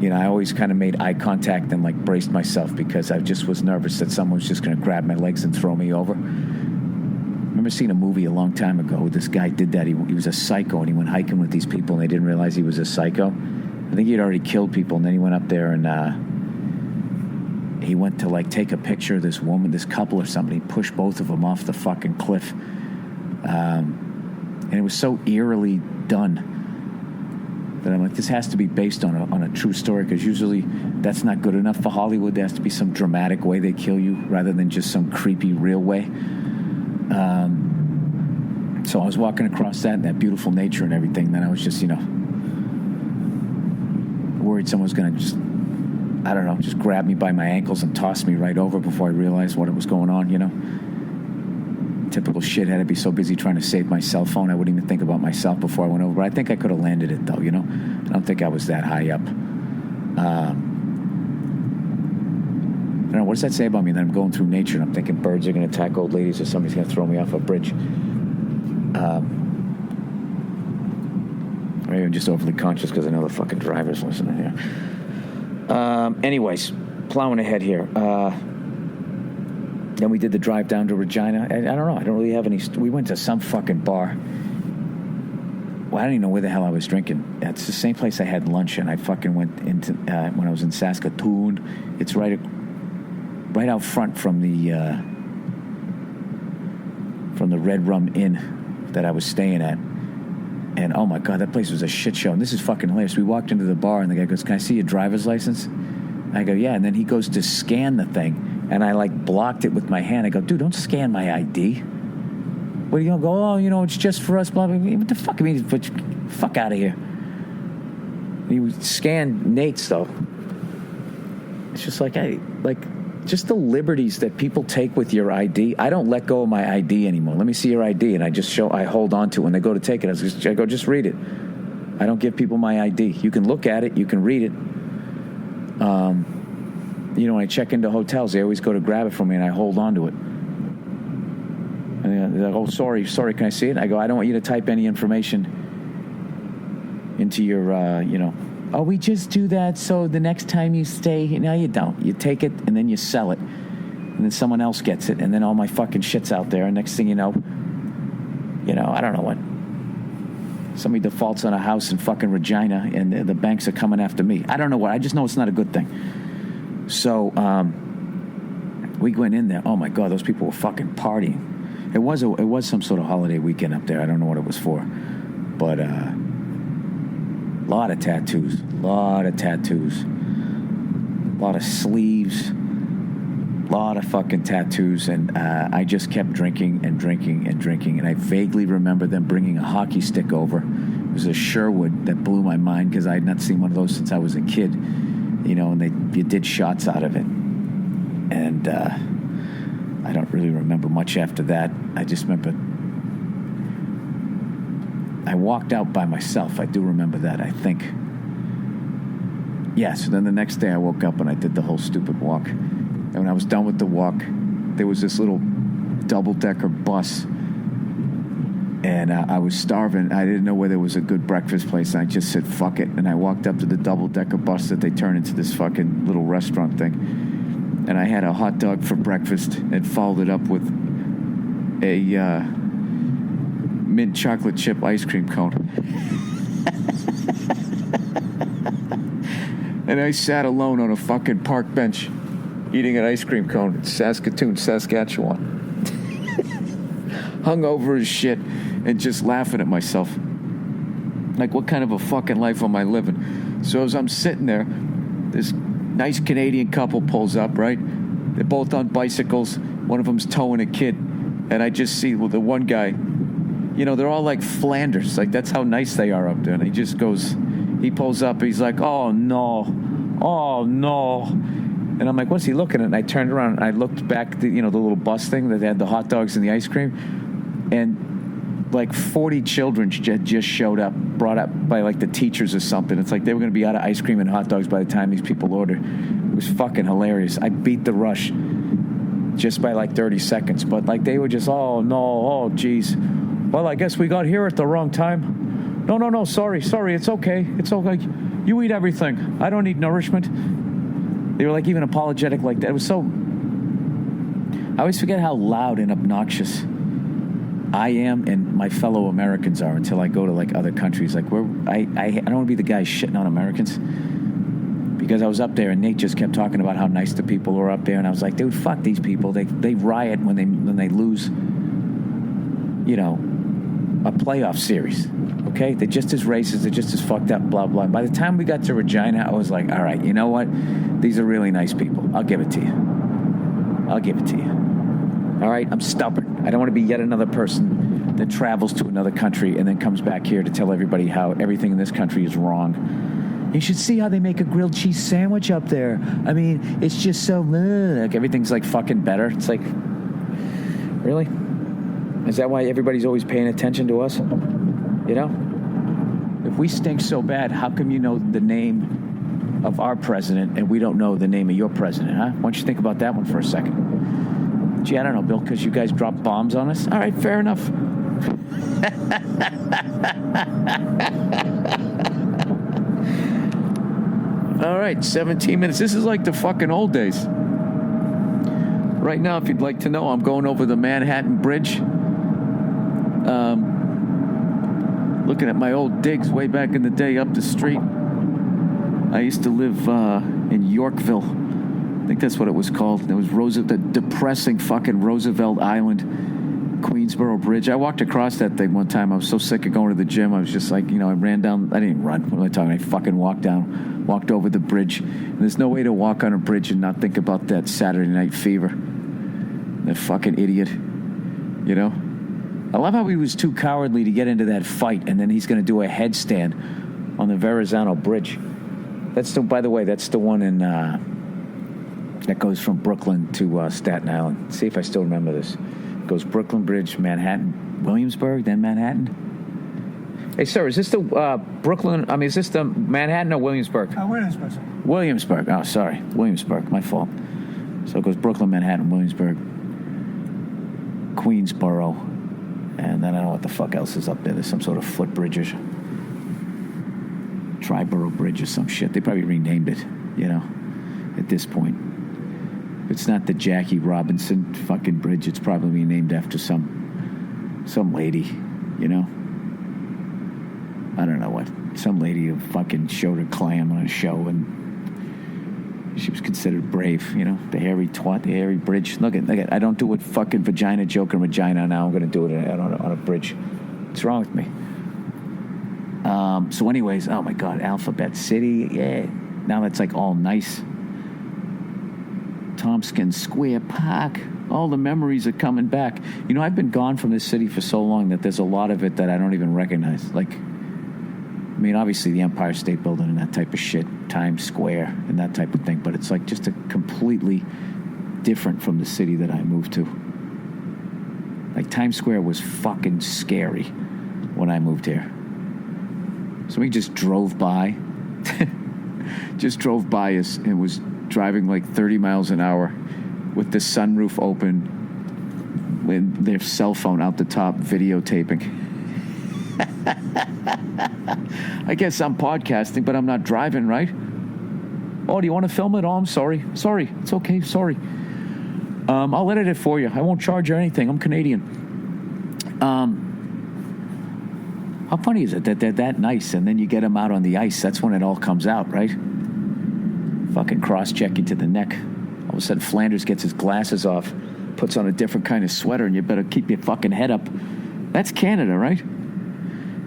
you know, I always kind of made eye contact and like braced myself because I just was nervous that someone was just going to grab my legs and throw me over. I remember seeing a movie a long time ago. This guy did that. He was a psycho, and he went hiking with these people, and they didn't realize he was a psycho. I think he'd already killed people, and then he went up there and he went to like take a picture of this woman, this couple or somebody, pushed both of them off the fucking cliff. And it was so eerily done that I'm like, this has to be based on a true story, because usually that's not good enough for Hollywood. There has to be some dramatic way they kill you rather than just some creepy real way. So I was walking across that beautiful nature and everything. Then I was just, you know, worried someone was going to just, I don't know, just grab me by my ankles and toss me right over before I realized what was going on, you know. Typical shithead. I'd be so busy trying to save my cell phone, I wouldn't even think about myself before I went over. But I think I could have landed it, though, you know. I don't think I was that high up. I don't know, what does that say about me? That I'm going through nature and I'm thinking birds are going to attack old ladies or somebody's going to throw me off a bridge. Maybe I'm just overly conscious because I know the fucking driver's listening here. Anyways, plowing ahead here. Then we did the drive down to Regina. I don't know. I don't really have any... We went to some fucking bar. Well, I don't even know where the hell I was drinking. It's the same place I had lunch, and I fucking went into... when I was in Saskatoon. It's right out front from the Red Rum Inn that I was staying at. And, oh, my God, that place was a shit show. And this is fucking hilarious. We walked into the bar, and the guy goes, "Can I see your driver's license?" I go, yeah. And then he goes to scan the thing, and I like blocked it with my hand. I go, dude, don't scan my ID. What are you going to go, oh, it's just for us, blah, blah, blah. What the fuck? I mean, fuck out of here. He scanned Nate's, though. It's just like, hey, just the liberties that people take with your ID. I don't let go of my ID anymore. Let me see your ID, and I hold on to it. When they go to take it, I go, just read it. I don't give people my ID. You can look at it. You can read it. When I check into hotels, they always go to grab it from me, and I hold on to it. And they're like, oh, sorry, can I see it? I go, I don't want you to type any information into your, oh, we just do that so the next time you stay. No, you don't. You take it, and then you sell it. And then someone else gets it, and then all my fucking shit's out there. And next thing you know, I don't know what. Somebody defaults on a house in fucking Regina, and the banks are coming after me. I don't know what. I just know it's not a good thing. So we went in there. Oh, my God, those people were fucking partying. It was some sort of holiday weekend up there. I don't know what it was for. But a lot of tattoos. A lot of sleeves. A lot of fucking tattoos. And I just kept drinking. And I vaguely remember them bringing a hockey stick over. It was a Sherwood that blew my mind because I had not seen one of those since I was a kid. And you did shots out of it. And I don't really remember much after that. I just remember I walked out by myself. I do remember that, I think. Yeah, so then the next day I woke up and I did the whole stupid walk. And when I was done with the walk, there was this little double-decker bus. And I was starving. I didn't know where there was a good breakfast place. And I just said, fuck it. And I walked up to the double-decker bus that they turn into this fucking little restaurant thing. And I had a hot dog for breakfast and followed it up with a mint chocolate chip ice cream cone. And I sat alone on a fucking park bench eating an ice cream cone in Saskatoon, Saskatchewan. Hungover as shit and just laughing at myself. Like, what kind of a fucking life am I living? So as I'm sitting there, this nice Canadian couple pulls up, right? They're both on bicycles. One of them's towing a kid. And I just see, the one guy, they're all like Flanders. Like, that's how nice they are up there. And he pulls up. He's like, oh, no. And I'm like, what's he looking at? And I turned around and I looked back at the little bus thing that had the hot dogs and the ice cream. And like 40 children just showed up, brought up by like the teachers or something. It's like they were going to be out of ice cream and hot dogs by the time these people ordered. It was fucking hilarious. I beat the rush just by like 30 seconds. But like they were just, oh, no, oh, geez. Well, I guess we got here at the wrong time. No, sorry, it's okay. It's okay. You eat everything. I don't need nourishment. They were like even apologetic like that. It was so... I always forget how loud and obnoxious I am and my fellow Americans are until I go to like other countries. Like I don't want to be the guy shitting on Americans because I was up there and Nate just kept talking about how nice the people were up there, and I was like, dude, fuck these people. They riot when they lose, a playoff series. Okay, they're just as racist. They're just as fucked up. Blah blah. By the time we got to Regina, I was like, all right, you know what? These are really nice people. I'll give it to you. All right, I'm stubborn. I don't want to be yet another person that travels to another country and then comes back here to tell everybody how everything in this country is wrong. You should see how they make a grilled cheese sandwich up there. I mean, it's just so... like everything's like fucking better. It's like, really? Is that why everybody's always paying attention to us? If we stink so bad, how come you know the name of our president and we don't know the name of your president, huh? Why don't you think about that one for a second? Gee, I don't know, Bill, because you guys drop bombs on us? All right, fair enough. All right, 17 minutes. This is like the fucking old days. Right now, if you'd like to know, I'm going over the Manhattan Bridge. Looking at my old digs way back in the day up the street. I used to live in Yorkville. I think that's what it was called. There was the depressing fucking Roosevelt Island.
Queensboro Bridge. I walked across that thing one time. I was so sick of going to the gym. I was just like, I ran down. I didn't even run. What am I talking? I fucking walked over the bridge. And there's no way to walk on a bridge and not think about that Saturday Night Fever. That fucking idiot. I love how he was too cowardly to get into that fight, and then he's going to do a headstand on the Verrazano Bridge. By the way, that's the one in that goes from Brooklyn to Staten Island. See if I still remember this. It goes Brooklyn Bridge, Manhattan, Williamsburg, then Manhattan. Hey, sir, is this the is this the Manhattan or Williamsburg?
Williamsburg.
Williamsburg. Oh, sorry. Williamsburg. My fault. So it goes Brooklyn, Manhattan, Williamsburg, Queensboro, and then I don't know what the fuck else is up there. There's some sort of footbridge or Triborough Bridge or some shit. They probably renamed it, at this point. It's not the Jackie Robinson fucking bridge. It's probably named after some lady, I don't know what. Some lady who fucking showed her clam on a show, and she was considered brave, the hairy twat, the hairy bridge. Look at, I don't do a fucking vagina joke in vagina now. I'm going to do it on a bridge. What's wrong with me? So anyways, oh my God, Alphabet City, yeah. Now that's like all nice. Tompkins Square Park, all the memories are coming back. I've been gone from this city for so long that there's a lot of it that I don't even recognize. Obviously the Empire State Building and that type of shit, Times Square and that type of thing, but it's like just a completely different from the city that I moved to. Like Times Square was fucking scary when I moved here. So we just drove by. Us and was driving like 30 miles an hour with the sunroof open with their cell phone out the top videotaping. I guess I'm podcasting, but I'm not driving, right? Oh, do you want to film it? Oh, I'm sorry. Sorry. It's okay. Sorry. I'll edit it for you. I won't charge you anything. I'm Canadian. How funny is it that they're that nice, and then you get them out on the ice? That's when it all comes out, right? Fucking cross-check you to the neck. All of a sudden, Flanders gets his glasses off, puts on a different kind of sweater, and you better keep your fucking head up. That's Canada, right?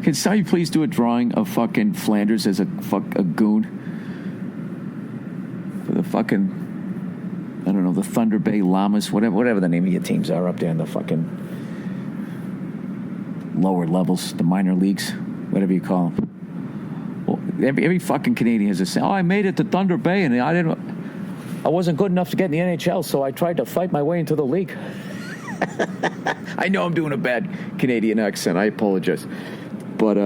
Can somebody please do a drawing of fucking Flanders as a goon? For the fucking, I don't know, the Thunder Bay Llamas, whatever the name of your teams are up there in the fucking lower levels, the minor leagues, whatever you call them. Well, every fucking Canadian has a say, I made it to Thunder Bay and I wasn't good enough to get in the NHL, so I tried to fight my way into the league. I know I'm doing a bad Canadian accent. I apologize. But,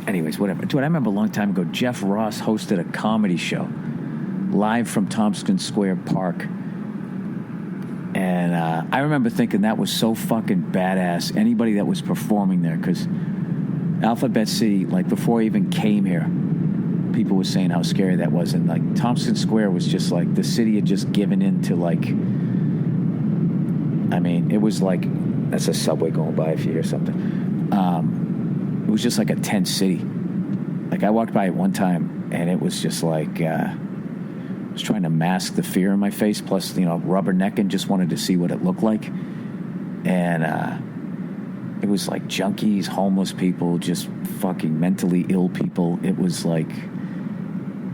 anyways, whatever. Dude, I remember a long time ago, Jeff Ross hosted a comedy show live from Tompkins Square Park. And I remember thinking that was so fucking badass. Anybody that was performing there, because Alphabet City, like before I even came here, people were saying how scary that was. And like Tompkins Square was just like the city had just given in to like, it was like, that's a subway going by if you hear something. It was just like a tense city. Like I walked by it one time and it was just like, was trying to mask the fear in my face, plus, rubbernecking, just wanted to see what it looked like. And it was like junkies, homeless people, just fucking mentally ill people. It was like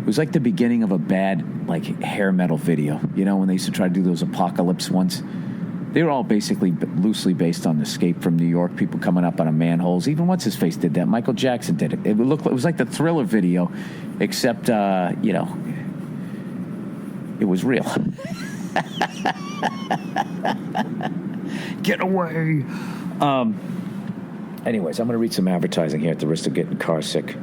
the beginning of a bad, like, hair metal video. When they used to try to do those apocalypse ones? They were all basically loosely based on Escape from New York, people coming up out of manholes. Even What's-His-Face did that. Michael Jackson did it. It was like the Thriller video, except, it was real. Get away. Anyways, I'm going to read some advertising here at the risk of getting car sick.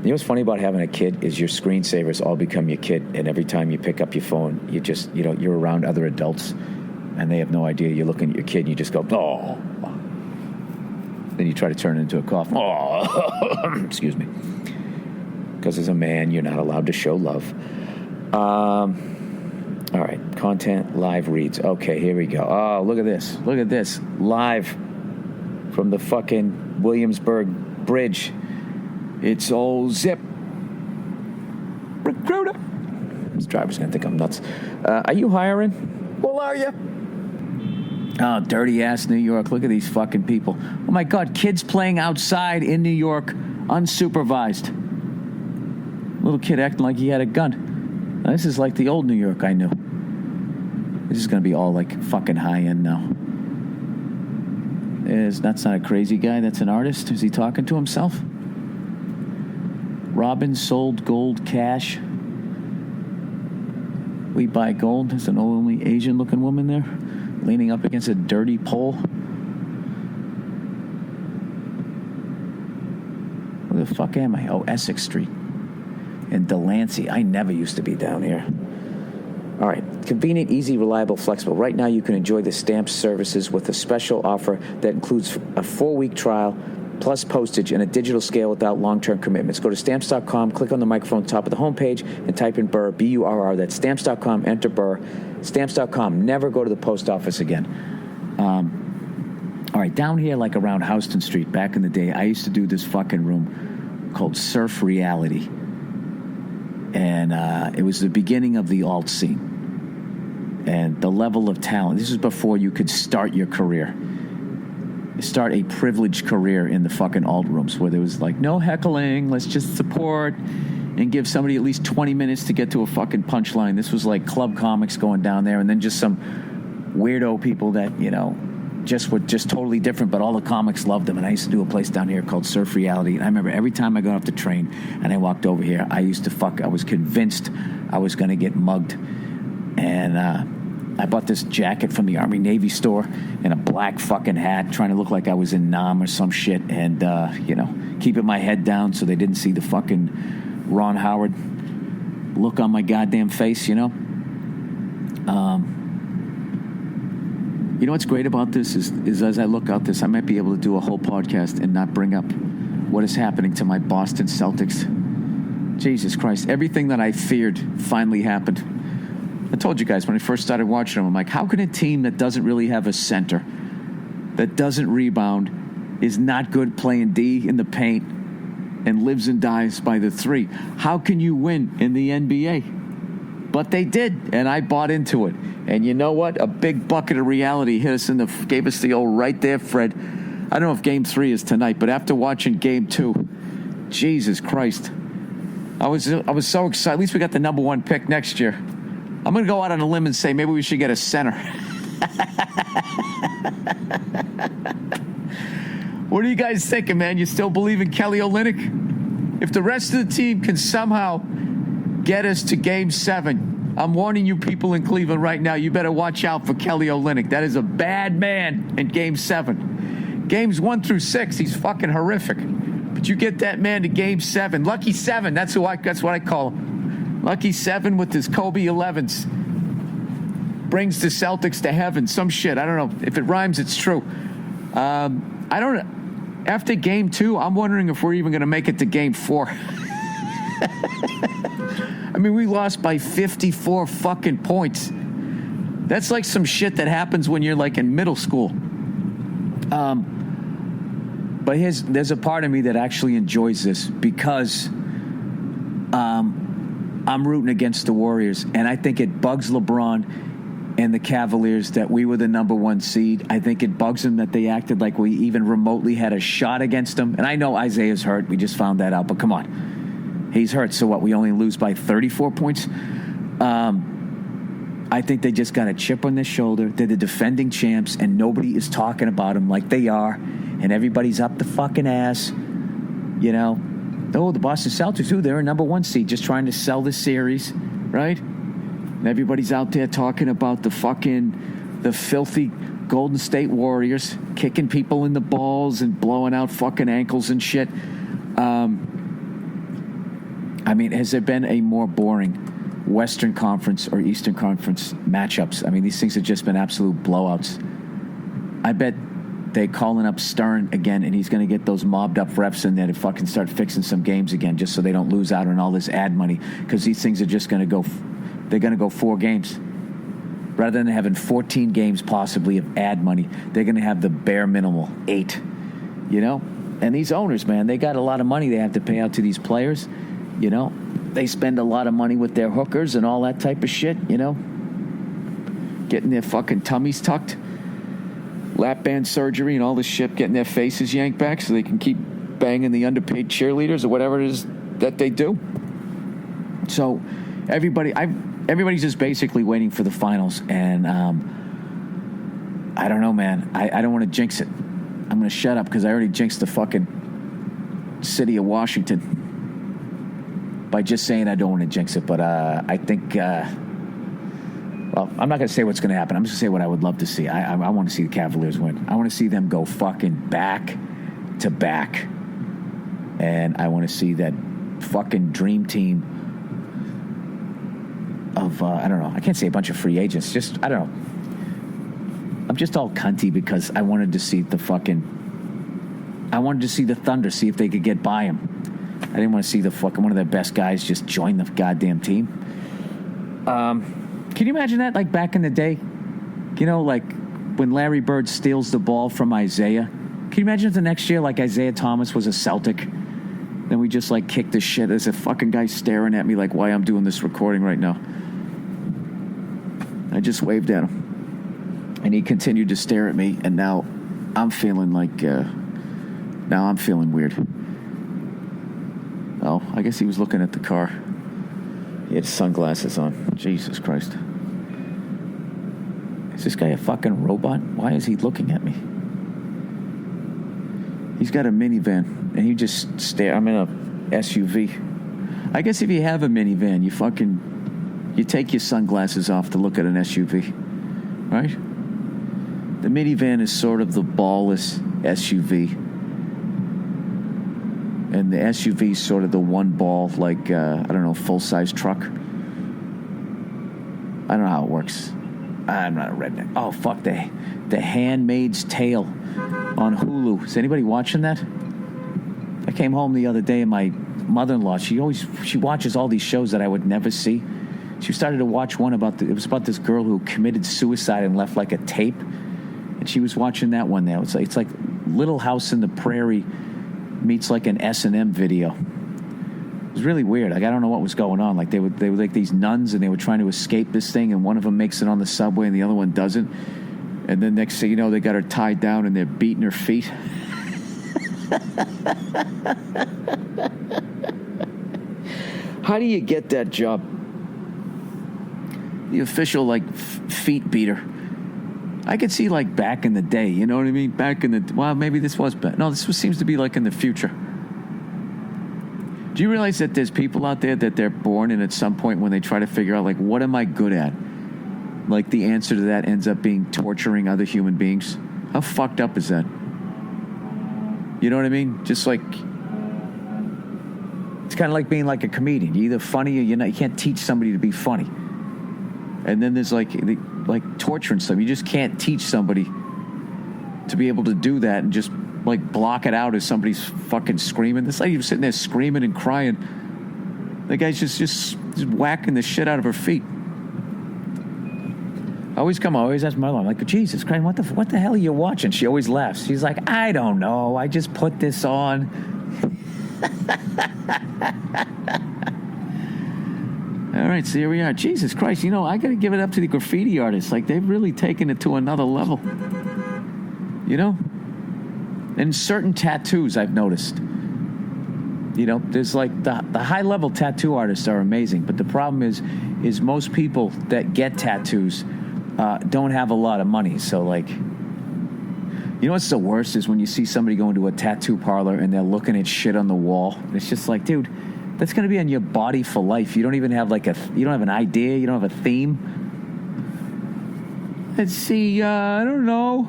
You know what's funny about having a kid is your screensavers all become your kid, and every time you pick up your phone, you just, you're around other adults, and they have no idea. You're looking at your kid, and you just go, oh. Then you try to turn it into a cough. Oh, excuse me. Because as a man, you're not allowed to show love. All right, content, live reads. Okay, here we go. Oh, look at this. Look at this. Live from the fucking Williamsburg Bridge. It's old Zip. Recruiter. This driver's going to think I'm nuts. Are you hiring? Well, are you? Oh, dirty ass New York. Look at these fucking people. Oh my God, kids playing outside in New York, unsupervised. Little kid acting like he had a gun. Now, this is like the old New York I knew. This is going to be all like fucking high end now. That's not a crazy guy. That's an artist. Is he talking to himself? Robin sold gold cash. We buy gold. There's an only Asian-looking woman there, leaning up against a dirty pole. Where the fuck am I? Oh, Essex Street. In Delancey. I never used to be down here. All right. Convenient, easy, reliable, flexible. Right now, you can enjoy the stamp services with a special offer that includes a 4-week trial, plus postage and a digital scale without long-term commitments. Go to Stamps.com, click on the microphone top of the homepage, and type in Burr, B-U-R-R. That's Stamps.com, enter Burr. Stamps.com. Never go to the post office again. All right, down here, like around Houston Street, back in the day, I used to do this fucking room called Surf Reality. And it was the beginning of the alt scene. And the level of talent. This was before you could start your career. Start a privileged career in the fucking alt rooms where there was like no heckling, let's just support and give somebody at least 20 minutes to get to a fucking punchline. This was like club comics going down there, and then just some weirdo people that, you know, just were just totally different, but all the comics loved them. And I used to do a place down here called Surf Reality. And I remember every time I got off the train and I walked over here, I was convinced I was going to get mugged. And I bought this jacket from the Army Navy store and a black fucking hat, trying to look like I was in Nam or some shit, and you know, keeping my head down so they didn't see the fucking Ron Howard look on my goddamn face, you know. You know what's great about this is as I look out this, I might be able to do a whole podcast and not bring up what is happening to my Boston Celtics. Jesus Christ, everything that I feared finally happened. I told you guys when I first started watching them, I'm like, how can a team that doesn't really have a center, that doesn't rebound, is not good playing D in the paint, and lives and dies by the three, how can you win in the NBA? But they did, and I bought into it. And you know what? A big bucket of reality hit us gave us the old right there, Fred. I don't know if Game 3 is tonight, but after watching Game 2, Jesus Christ, I was so excited. At least we got the number 1 pick next year. I'm going to go out on a limb and say maybe we should get a center. What are you guys thinking, man? You still believe in Kelly Olynyk? If the rest of the team can somehow get us to Game 7, I'm warning you people in Cleveland right now, you better watch out for Kelly Olynyk. That is a bad man in Game 7. Games 1 through 6, he's fucking horrific. But you get that man to Game 7. Lucky 7, that's what I call him. Lucky 7 with his Kobe 11s. Brings the Celtics to heaven. Some shit. I don't know. If it rhymes, it's true. I don't know. After Game 2, I'm wondering if we're even going to make it to Game 4. I mean, we lost by 54 fucking points. That's like some shit that happens when you're like in middle school. But there's a part of me that actually enjoys this because I'm rooting against the Warriors, and I think it bugs LeBron and the Cavaliers that we were the number 1 seed. I think it bugs them that they acted like we even remotely had a shot against them. And I know Isaiah's hurt. We just found that out. But come on. He's hurt. So what, we only lose by 34 points? I think they just got a chip on their shoulder. They're the defending champs, and nobody is talking about them like they are. And everybody's up the fucking ass, you know. Oh, the Boston Celtics, they're a number 1 seed, just trying to sell the series, right? And everybody's out there talking about the filthy Golden State Warriors kicking people in the balls and blowing out fucking ankles and shit. I mean, has there been a more boring Western Conference or Eastern Conference matchups? I mean, these things have just been absolute blowouts. I bet they're calling up Stern again, and he's going to get those mobbed up refs in there to fucking start fixing some games again, just so they don't lose out on all this ad money, because these things are just going to go. They're going to go 4 games rather than having 14 games possibly of ad money. They're going to have the bare minimal 8. You know, and these owners, man, they got a lot of money they have to pay out to these players. You know, they spend a lot of money with their hookers and all that type of shit. You know, getting their fucking tummies tucked, lap band surgery and all this shit, getting their faces yanked back so they can keep banging the underpaid cheerleaders or whatever it is that they do. So everybody's just basically waiting for the finals, and I don't know, man. I don't want to jinx it. I'm going to shut up because I already jinxed the fucking city of Washington by just saying I don't want to jinx it. But I think, well, I'm not going to say what's going to happen. I'm just going to say what I would love to see. I want to see the Cavaliers win. I want to see them go fucking back to back. And I want to see that fucking dream team of, I don't know, I can't say a bunch of free agents. Just, I don't know. I'm just all cunty because I wanted to see the Thunder, see if they could get by them. I didn't want to see the fucking one of their best guys just join the goddamn team. Can you imagine that? Like back in the day, you know, like when Larry Bird steals the ball from Isaiah. Can you imagine if the next year, like Isaiah Thomas was a Celtic? Then we just like kick the shit as a fucking guy staring at me like why I'm doing this recording right now. I just waved at him. And he continued to stare at me, and now I'm feeling like, now I'm feeling weird. Oh, I guess he was looking at the car. He had sunglasses on. Jesus Christ. Is this guy a fucking robot? Why is he looking at me? He's got a minivan, and he just stare. I'm in a SUV. I guess if you have a minivan, you take your sunglasses off to look at an SUV, right? The minivan is sort of the ballless SUV. And the SUV is sort of the one ball, like, I don't know, full-size truck. I don't know how it works. I'm not a redneck. Oh, fuck, The Handmaid's Tale on Hulu. Is anybody watching that? I came home the other day and my mother-in-law, she watches all these shows that I would never see. She started to watch one it was about this girl who committed suicide and left like a tape. And she was watching that one there. It's like Little House in the Prairie meets like an S&M video. It was really weird. Like I don't know what was going on. Like they were like these nuns and they were trying to escape this thing, and one of them makes it on the subway and the other one doesn't. And then next thing you know, they got her tied down and they're beating her feet. How do you get that job? The official like feet beater. I could see like back in the day, you know what I mean? Well, maybe this was bad. No, seems to be like in the future. Do you realize that there's people out there that they're born and at some point when they try to figure out like, what am I good at? Like the answer to that ends up being torturing other human beings. How fucked up is that? You know what I mean? Just like, it's kind of like being like a comedian. You're either funny or you're not. You can't teach somebody to be funny. And then there's like torturing stuff. You just can't teach somebody to be able to do that and just like block it out as somebody's fucking screaming. This lady was sitting there screaming and crying. The guy's just whacking the shit out of her feet. I always ask my mom, like, Jesus Christ, what the hell are you watching? She always laughs. She's like, I don't know. I just put this on. All right, so here we are. Jesus Christ, I got to give it up to the graffiti artists. Like, they've really taken it to another level. And certain tattoos, I've noticed. There's like the high-level tattoo artists are amazing, but the problem is most people that get tattoos don't have a lot of money. So, like, what's the worst is when you see somebody going to a tattoo parlor and they're looking at shit on the wall. And it's just like, dude, that's going to be on your body for life. You don't even have you don't have an idea. You don't have a theme. Let's see, I don't know.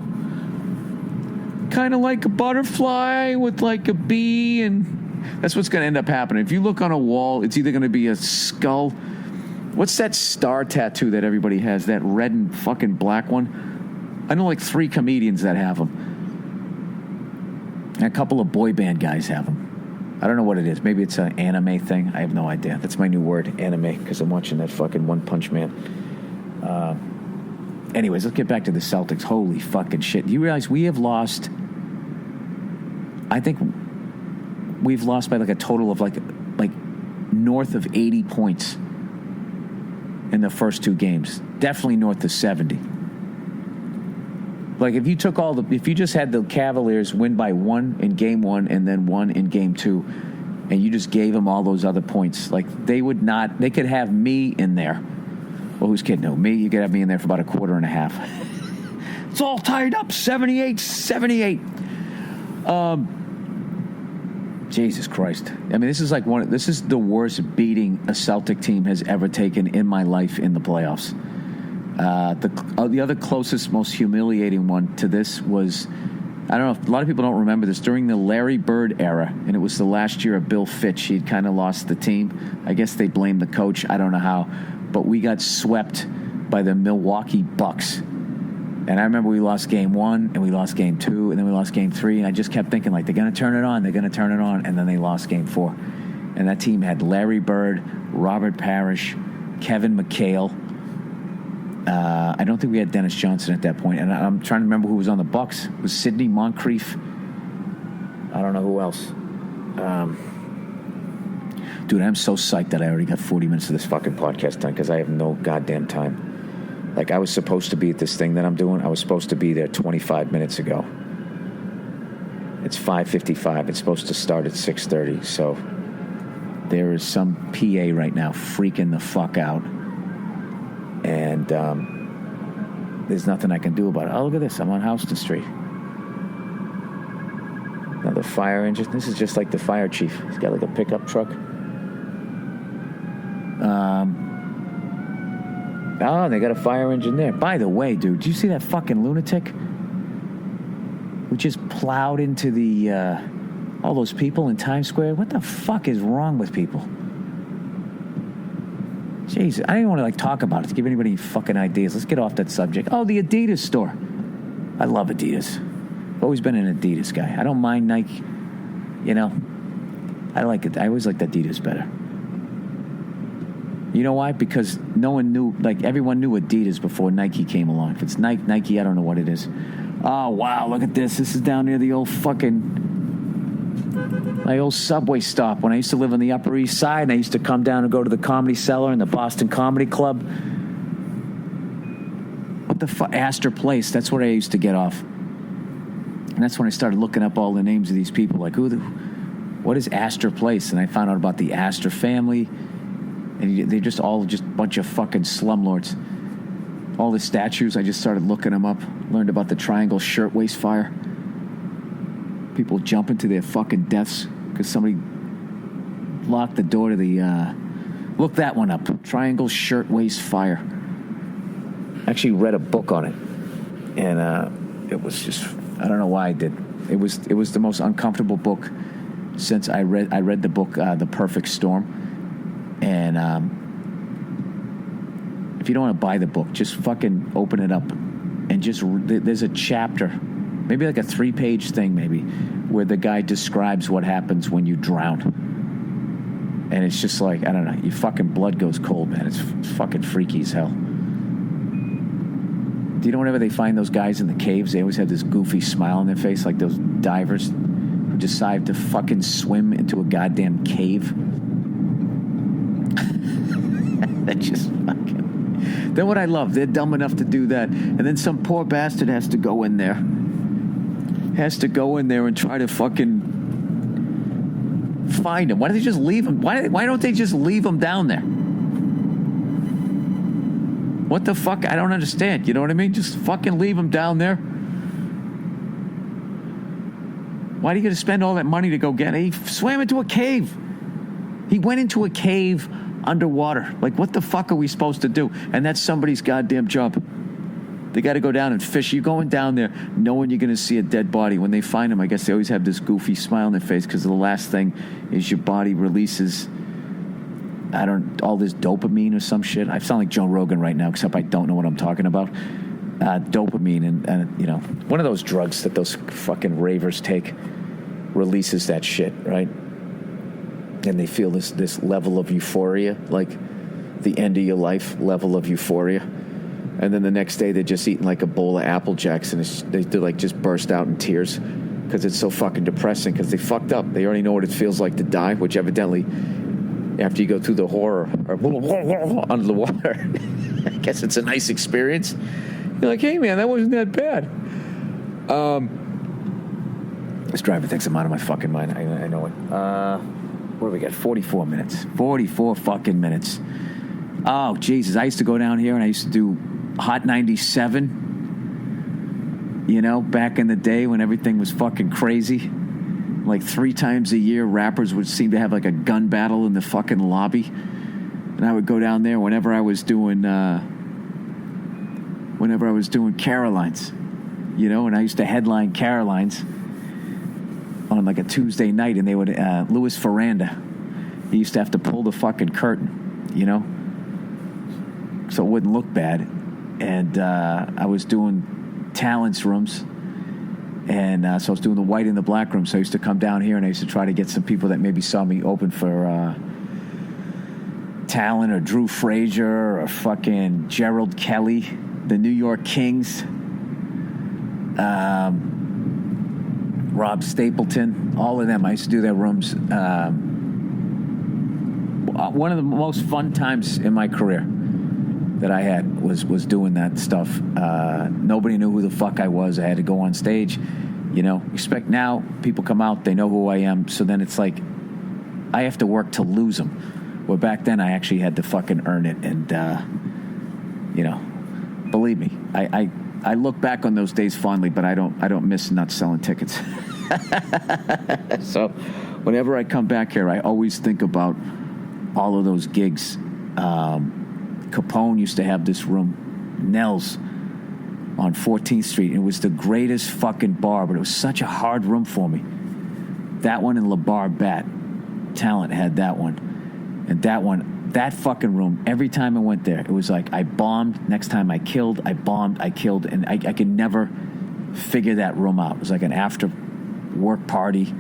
Kind of like a butterfly with like a bee, and that's what's going to end up happening. If you look on a wall, it's either going to be a skull. What's that star tattoo that everybody has? That red and fucking black one? I know like 3 comedians that have them. And a couple of boy band guys have them. I don't know what it is. Maybe it's an anime thing. I have no idea. That's my new word, anime, because I'm watching that fucking One Punch Man. Anyways, let's get back to the Celtics. Holy fucking shit. Do you realize we have lost... I think we've lost by like a total of like north of 80 points in the first 2 games. Definitely north of 70. Like if you just had the Cavaliers win by 1 in game 1 and then 1 in game 2, and you just gave them all those other points, like they could have me in there. Well, who's kidding? No, me. You could have me in there for about a quarter and a half. It's all tied up, 78. Jesus Christ. I mean, this is the worst beating a Celtic team has ever taken in my life in the playoffs. The other closest, most humiliating one to this was, I don't know if a lot of people don't remember this, during the Larry Bird era, and it was the last year of Bill Fitch. He'd kind of lost the team. I guess they blamed the coach. I don't know how. But we got swept by the Milwaukee Bucks. And I remember we lost game 1, and we lost game 2, and then we lost game 3, and I just kept thinking, like, they're going to turn it on, and then they lost game 4. And that team had Larry Bird, Robert Parrish, Kevin McHale. I don't think we had Dennis Johnson at that point, and I'm trying to remember who was on the Bucks. It was Sidney Moncrief. I don't know who else. Dude, I'm so psyched that I already got 40 minutes of this fucking podcast done because I have no goddamn time. Like, I was supposed to be at this thing that I'm doing. I was supposed to be there 25 minutes ago. It's 5:55. It's supposed to start at 6:30. So there is some PA right now freaking the fuck out. And there's nothing I can do about it. Oh, look at this. I'm on Houston Street. Another fire engine. This is just like the fire chief. He's got like a pickup truck. Oh, they got a fire engine there. By the way, dude, did you see that fucking lunatic who just plowed into the all those people in Times Square? What the fuck is wrong with people? Jeez, I didn't want to talk about it to give anybody fucking ideas. Let's get off that subject. Oh, the Adidas store. I love Adidas. I've always been an Adidas guy. I don't mind Nike. You know, I like it. I always liked Adidas better. You know why? Because no one knew, everyone knew Adidas before Nike came along. If it's Nike, I don't know what it is. Oh, wow, look at this. This is down near the old my old subway stop. When I used to live on the Upper East Side, and I used to come down and go to the Comedy Cellar and the Boston Comedy Club. What the fuck? Astor Place. That's where I used to get off. And that's when I started looking up all the names of these people. Like, what is Astor Place? And I found out about the Astor family. And they're just a bunch of fucking slumlords. All the statues, I just started looking them up. Learned about the Triangle Shirtwaist Fire. People jumping to their fucking deaths because somebody locked the door to the... look that one up. Triangle Shirtwaist Fire. I actually read a book on it. And it was just... I don't know why I did. It was the most uncomfortable book since I read the book The Perfect Storm. And if you don't want to buy the book, just fucking open it up and there's a chapter, maybe like a 3-page thing, maybe, where the guy describes what happens when you drown. And it's just like, I don't know, your fucking blood goes cold, man. It's fucking freaky as hell. Do you know whenever they find those guys in the caves, they always have this goofy smile on their face, like those divers who decide to fucking swim into a goddamn cave? That just fucking... Then what I love, they're dumb enough to do that. And then some poor bastard has to go in there. And try to fucking find him. Why don't they just leave him? Why don't they just leave him down there? What the fuck? I don't understand. You know what I mean? Just fucking leave him down there. Why do you got to spend all that money to go get him? He swam into a cave. He went into a cave underwater. Like, what the fuck are we supposed to do? And that's somebody's goddamn job. They got to go down and fish. You're going down there knowing you're going to see a dead body. When they find him, I guess they always have this goofy smile on their face because the last thing is your body releases, all this dopamine or some shit. I sound like Joe Rogan right now, except I don't know what I'm talking about. Dopamine and you know, one of those drugs that those fucking ravers take releases that shit, right? And they feel this level of euphoria, like the end of your life level of euphoria. And then the next day they're just eating like a bowl of Apple Jacks and they like just burst out in tears because it's so fucking depressing because they fucked up. They already know what it feels like to die, which evidently after you go through the horror or under the water, I guess it's a nice experience. You're like, hey man, that wasn't that bad. This driver thinks I'm out of my fucking mind. I know it. What do we got? 44 minutes. 44 fucking minutes. Oh, Jesus. I used to go down here and I used to do Hot 97. You know, back in the day when everything was fucking crazy. Like 3 times a year, rappers would seem to have like a gun battle in the fucking lobby. And I would go down there whenever I was doing Caroline's. You know, and I used to headline Caroline's on like a Tuesday night, and they would Louis Ferranda. He used to have to pull the fucking curtain, you know, so it wouldn't look bad. And I was doing talents rooms, and so I was doing the white and the black room. So I used to come down here, and I used to try to get some people that maybe saw me open for Talent or Drew Frazier or fucking Gerald Kelly, the New York Kings. Rob Stapleton, all of them. I used to do their rooms. One of the most fun times in my career that I had was doing that stuff. Nobody knew who the fuck I was. I had to go on stage. You know, expect now people come out, they know who I am. So then it's like I have to work to lose them. Well, back then I actually had to fucking earn it. And, you know, believe me, I look back on those days fondly, but I don't miss not selling tickets. So whenever I come back here, I always think about all of those gigs. Capone used to have this room, Nell's, on 14th Street. It was the greatest fucking bar, but it was such a hard room for me. That one and LeBar Bat, Talent had that one. And that fucking room, every time I went there, it was like I bombed. Next time I killed, I bombed, I killed. And I could never figure that room out. It was like an after work party.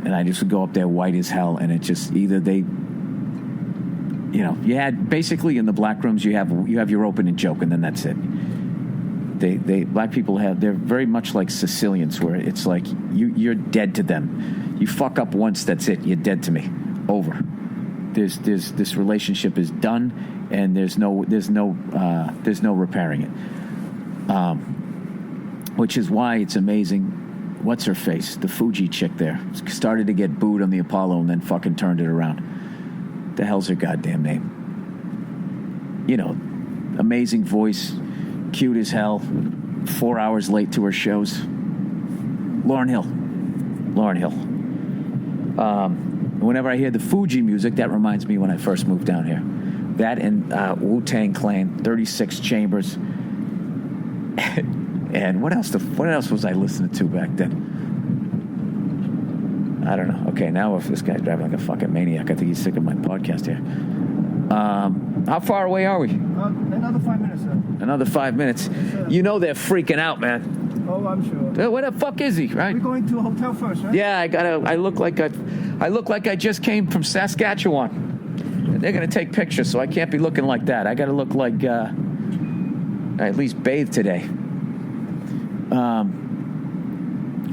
And I just would go up there white as hell. And it just either they, you know, you had basically in the black rooms, you have your opening joke and then that's it. They black people they're very much like Sicilians where it's like you're dead to them. You fuck up once, that's it. You're dead to me. Over. There's this relationship is done, and there's no repairing it. Which is why it's amazing. What's her face? The Fuji chick there started to get booed on the Apollo and then fucking turned it around. The hell's her goddamn name? You know, amazing voice, cute as hell. 4 hours late to her shows. Lauryn Hill. Whenever I hear the Fuji music, that reminds me when I first moved down here. That and Wu-Tang Clan, 36 Chambers. And what else was I listening to back then? I don't know. Okay, now if this guy's driving like a fucking maniac, I think he's sick of my podcast here. How far away are we?
Another 5 minutes, sir.
Another 5 minutes.
Yes,
you know they're freaking out, man.
Oh, I'm sure.
Where the fuck is he? Right?
We're going to a hotel first, right?
Yeah, I look like I just came from Saskatchewan. And they're gonna take pictures, so I can't be looking like that. I gotta look like I at least bathe today.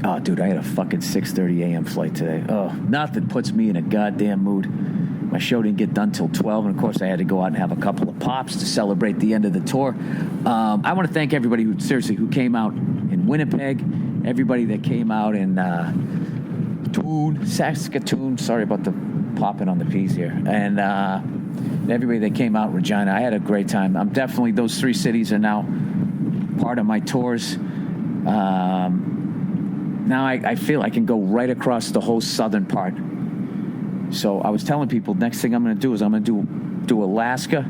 Oh, dude, I had a fucking 6:30 a.m. flight today. Oh, nothing puts me in a goddamn mood. My show didn't get done till 12, and of course I had to go out and have a couple of pops to celebrate the end of the tour. I want to thank everybody who came out in Winnipeg, everybody that came out in Saskatoon. Sorry about the popping on the P's here. And everybody that came out in Regina. I had a great time. Definitely, those 3 cities are now part of my tours. Now I feel I can go right across the whole southern part. So I was telling people, next thing I'm going to do is I'm going to do Alaska,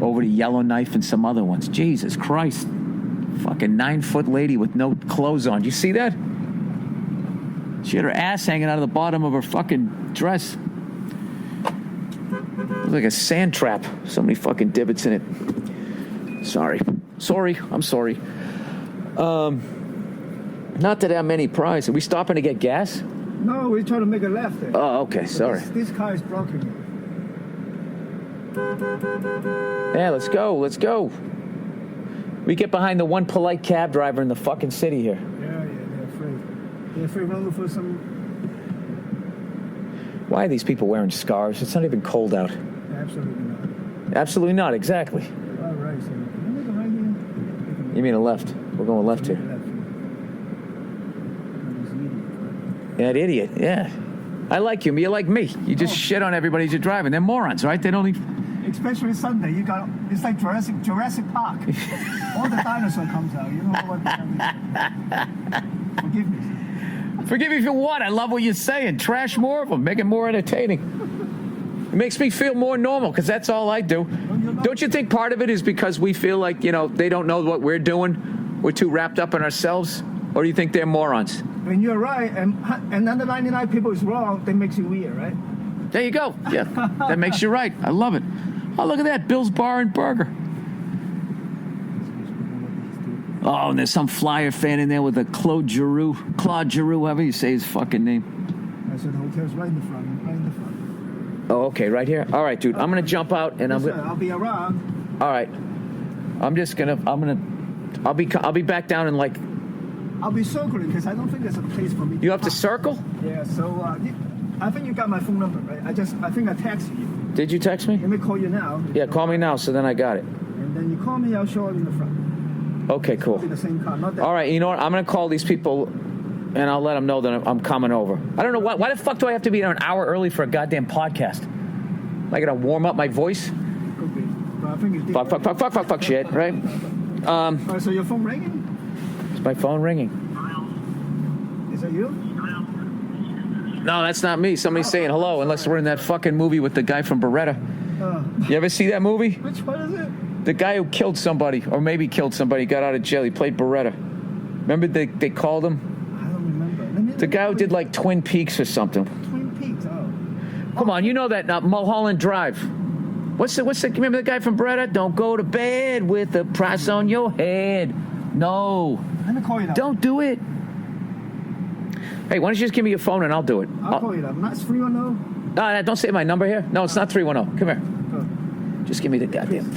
over to Yellowknife and some other ones. Jesus Christ. Fucking 9-foot lady with no clothes on. You see that? She had her ass hanging out of the bottom of her fucking dress. It was like a sand trap. So many fucking divots in it. Sorry. I'm sorry. Not that I'm any prize. Are we stopping to get gas?
No, we're trying to make a left there.
Oh, okay. Sorry.
This car is blocking it.
Yeah, let's go. We get behind the one polite cab driver in the fucking city here.
Yeah, they're afraid. They're afraid we're looking for some...
Why are these people wearing scarves? It's not even cold out.
Absolutely not.
Absolutely not, exactly.
All right, so can I make a right here?
You mean a left? We're going left here.
Left.
That idiot, yeah. I like you. You like me. You just shit on everybody as you're driving. They're morons, right? They don't even...
Especially Sunday, it's like Jurassic Park. All the dinosaur comes out. You know what? Forgive me.
Forgive me for what? I love what you're saying. Trash more of them. Make it more entertaining. It makes me feel more normal because that's all I do. Don't you think part of it is because we feel like, they don't know what we're doing? We're too wrapped up in ourselves? Or do you think they're morons?
When you're right, and another 99 people is wrong, that makes you weird, right?
There you go. Yeah, that makes you right. I love it. Oh, look at that. Bill's Bar and Burger. Oh, and there's some Flyer fan in there with a Claude Giroux, however you say his fucking name.
I said the hotel's right in the front.
Oh, okay, right here. All right, dude. I'm gonna jump out and
I'll be around.
All right. I'll be back down in like.
I'll be circling because I don't think there's a place for me.
You have to circle?
Yeah. So I think you got my phone number, right? I think I texted you.
Did you text me?
Let me call you now.
Yeah, call me now. So then I got it.
And then you call me. I'll show up in the front.
Okay, cool.
The same car, not that.
All right, you know what? I'm going to call these people, and I'll let them know that I'm coming over. I don't know why the fuck do I have to be there an hour early for a goddamn podcast? I got to warm up my voice?
Could be. But I think it's
Fuck shit, right?
So your phone ringing?
Is my phone ringing?
Is that you?
No, that's not me. Somebody's saying hello, unless we're in that fucking movie with the guy from Beretta. You ever see that movie?
Which one is it?
The guy who killed somebody, or maybe killed somebody, got out of jail. He played Beretta. Remember they called him?
I don't remember.
The guy who did like Twin Peaks or something.
Twin Peaks,
Come on, you know that Mulholland Drive. What's the? Remember the guy from Beretta? Don't go to bed with a price on your head. No.
Let me call you now.
Don't do it. Hey, why don't you just give me your phone and I'll do it?
I'll call you now. Not 310.
No, don't say my number here. No, it's not 310. Come here. Just give me the goddamn.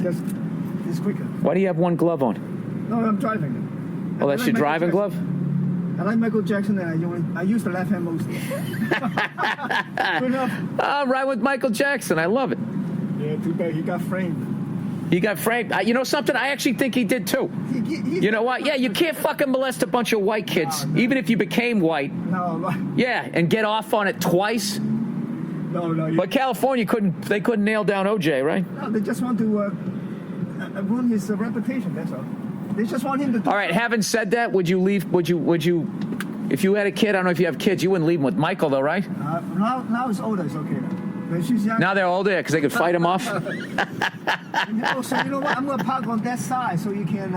It's quicker.
Why do you have one glove on?
No, I'm driving.
Oh, that's your driving glove?
I like Michael Jackson, and I use the left hand mostly.
I'm right with Michael Jackson. I love it.
Yeah, too bad he got framed.
He got framed. You know something? I actually think he did too. You know what? Yeah, you can't fucking molest a bunch of white kids, even if you became white.
No.
Yeah, and get off on it twice.
No.
But California they couldn't nail down OJ, right?
No, they just want to ruin his reputation. That's all. They just want him to.
All right. Having said that, would you leave? Would you? If you had a kid, I don't know if you have kids, you wouldn't leave him with Michael, though, right?
Now it's older. It's okay. When she's young.
Now they're older because they could fight him off.
So you know what? I'm gonna park on that side so you can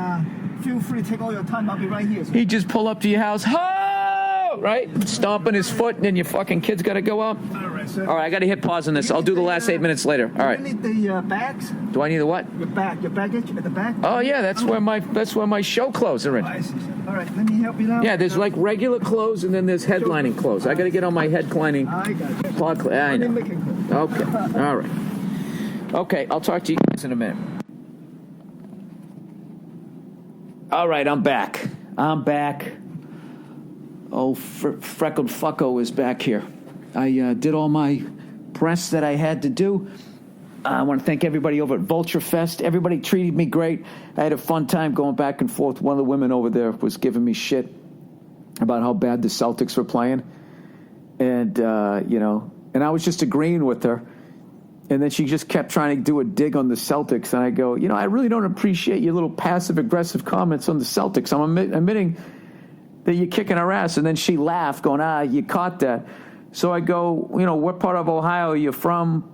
feel free to take all your time. I'll be right here. So.
He'd just pull up to your house. Ho! Right? Stomping his foot, and then your fucking kid's got to go up.
All right, sir.
All right, I got to hit pause on this. I'll do the last 8 minutes later. All right.
You need the bags?
Do I need the what?
Your baggage at the back?
Oh, yeah, that's where my show clothes are in.
I see. All right, let me help you now.
Yeah, there's like regular clothes, and then there's headlining clothes. I got to get on my headlining.
I got you.
I know. Okay, all right. Okay, I'll talk to you guys in a minute. All right, I'm back. Oh, freckled fucko is back here. I did all my press that I had to do. I want to thank everybody over at Vulture Fest. Everybody treated me great. I had a fun time going back and forth. One of the women over there was giving me shit about how bad the Celtics were playing. And, and I was just agreeing with her. And then she just kept trying to do a dig on the Celtics. And I go, I really don't appreciate your little passive-aggressive comments on the Celtics. I'm admitting that you're kicking our ass. And then she laughed, going, you caught that. So I go, what part of Ohio are you from?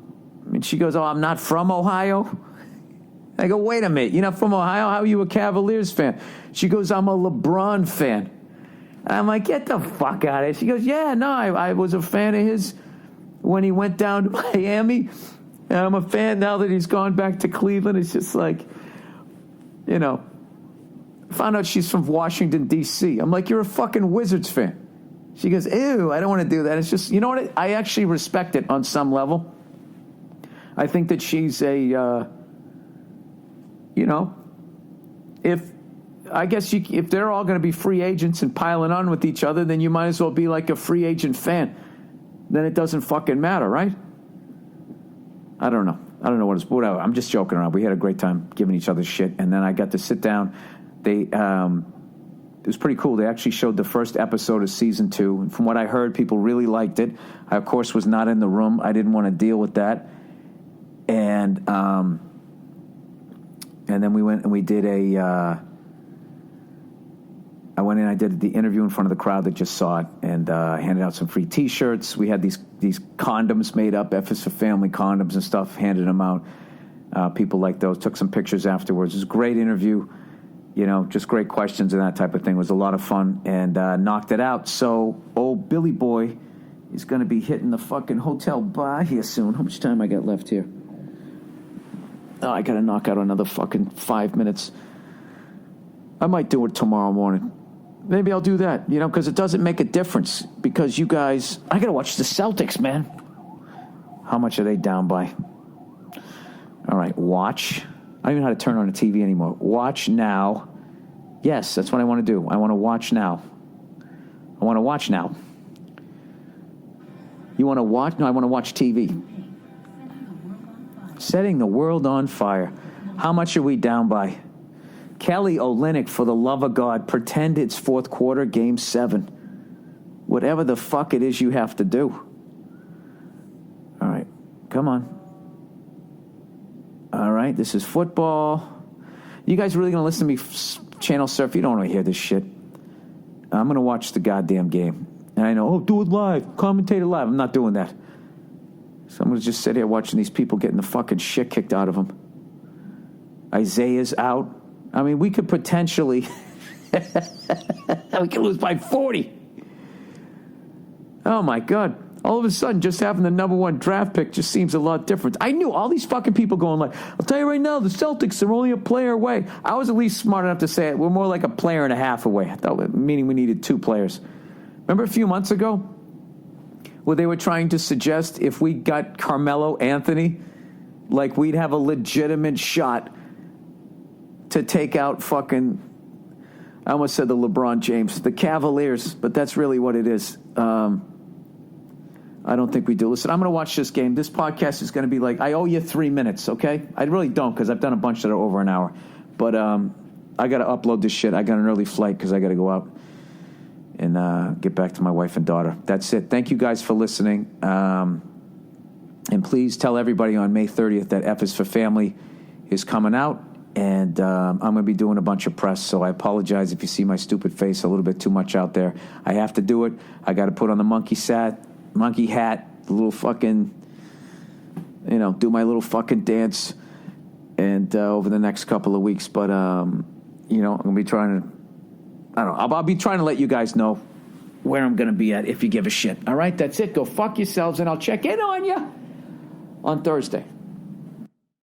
And she goes, I'm not from Ohio. I go, wait a minute, you're not from Ohio? How are you a Cavaliers fan? She goes, I'm a LeBron fan. And I'm like, get the fuck out of here. She goes, yeah, no, I was a fan of his when he went down to Miami. And I'm a fan now that he's gone back to Cleveland. It's just like, found out she's from Washington, D.C. I'm like, you're a fucking Wizards fan. She goes, ew, I don't want to do that. It's just, you know what? I actually respect it on some level. I think that she's if they're all going to be free agents and piling on with each other, then you might as well be like a free agent fan. Then it doesn't fucking matter, right? I don't know whatever. I'm just joking around. We had a great time giving each other shit, and then I got to sit down. it was pretty cool. They actually showed the first episode of season 2. And from what I heard, people really liked it. I, of course, was not in the room. I didn't want to deal with that. And then we went and we did I went in, I did the interview in front of the crowd that just saw it, and handed out some free T-shirts. We had these condoms made up, F is for Family condoms and stuff, handed them out. People like those, took some pictures afterwards. It was a great interview, just great questions and that type of thing. It was a lot of fun, and knocked it out. So old Billy Boy is going to be hitting the fucking hotel bar here soon. How much time I got left here? Oh, I got to knock out another fucking 5 minutes. I might do it tomorrow morning. Maybe I'll do that, because it doesn't make a difference. Because you guys, I got to watch the Celtics, man. How much are they down by? All right, watch. I don't even know how to turn on the TV anymore. Watch now. Yes, that's what I want to do. I want to watch now. I want to watch now. You want to watch? No, I want to watch TV. Setting the world on fire. How much are we down by? Kelly Olynyk, for the love of God, pretend it's fourth quarter, game 7. Whatever the fuck it is you have to do. All right, come on. All right, this is football. You guys really going to listen to me channel surf? You don't want to hear this shit. I'm going to watch the goddamn game. And I know, do it live, commentate it live. I'm not doing that. So I'm going to just sit here watching these people getting the fucking shit kicked out of them. Isaiah's out. I mean, we could potentially... we could lose by 40. Oh, my God. All of a sudden, just having the number 1 draft pick just seems a lot different. I knew all these fucking people going like, I'll tell you right now, the Celtics are only a player away. I was at least smart enough to say it. We're more like a player and a half away. I thought, meaning we needed 2 players. Remember a few months ago where they were trying to suggest if we got Carmelo Anthony, like we'd have a legitimate shot to take out fucking, I almost said the LeBron James, the Cavaliers, but that's really what it is. I don't think we do. Listen, I'm going to watch this game. This podcast is going to be like, I owe you 3 minutes, okay? I really don't, because I've done a bunch that are over an hour. But I got to upload this shit. I got an early flight because I got to go out and get back to my wife and daughter. That's it. Thank you guys for listening. And please tell everybody on May 30th that F is for Family is coming out. And I'm going to be doing a bunch of press, so I apologize if you see my stupid face a little bit too much out there. I have to do it. I got to put on the monkey hat, the little fucking, do my little fucking dance, and over the next couple of weeks. But I'm going to be trying to, I don't know. I'll be trying to let you guys know where I'm going to be at if you give a shit. All right, that's it. Go fuck yourselves, and I'll check in on you on Thursday.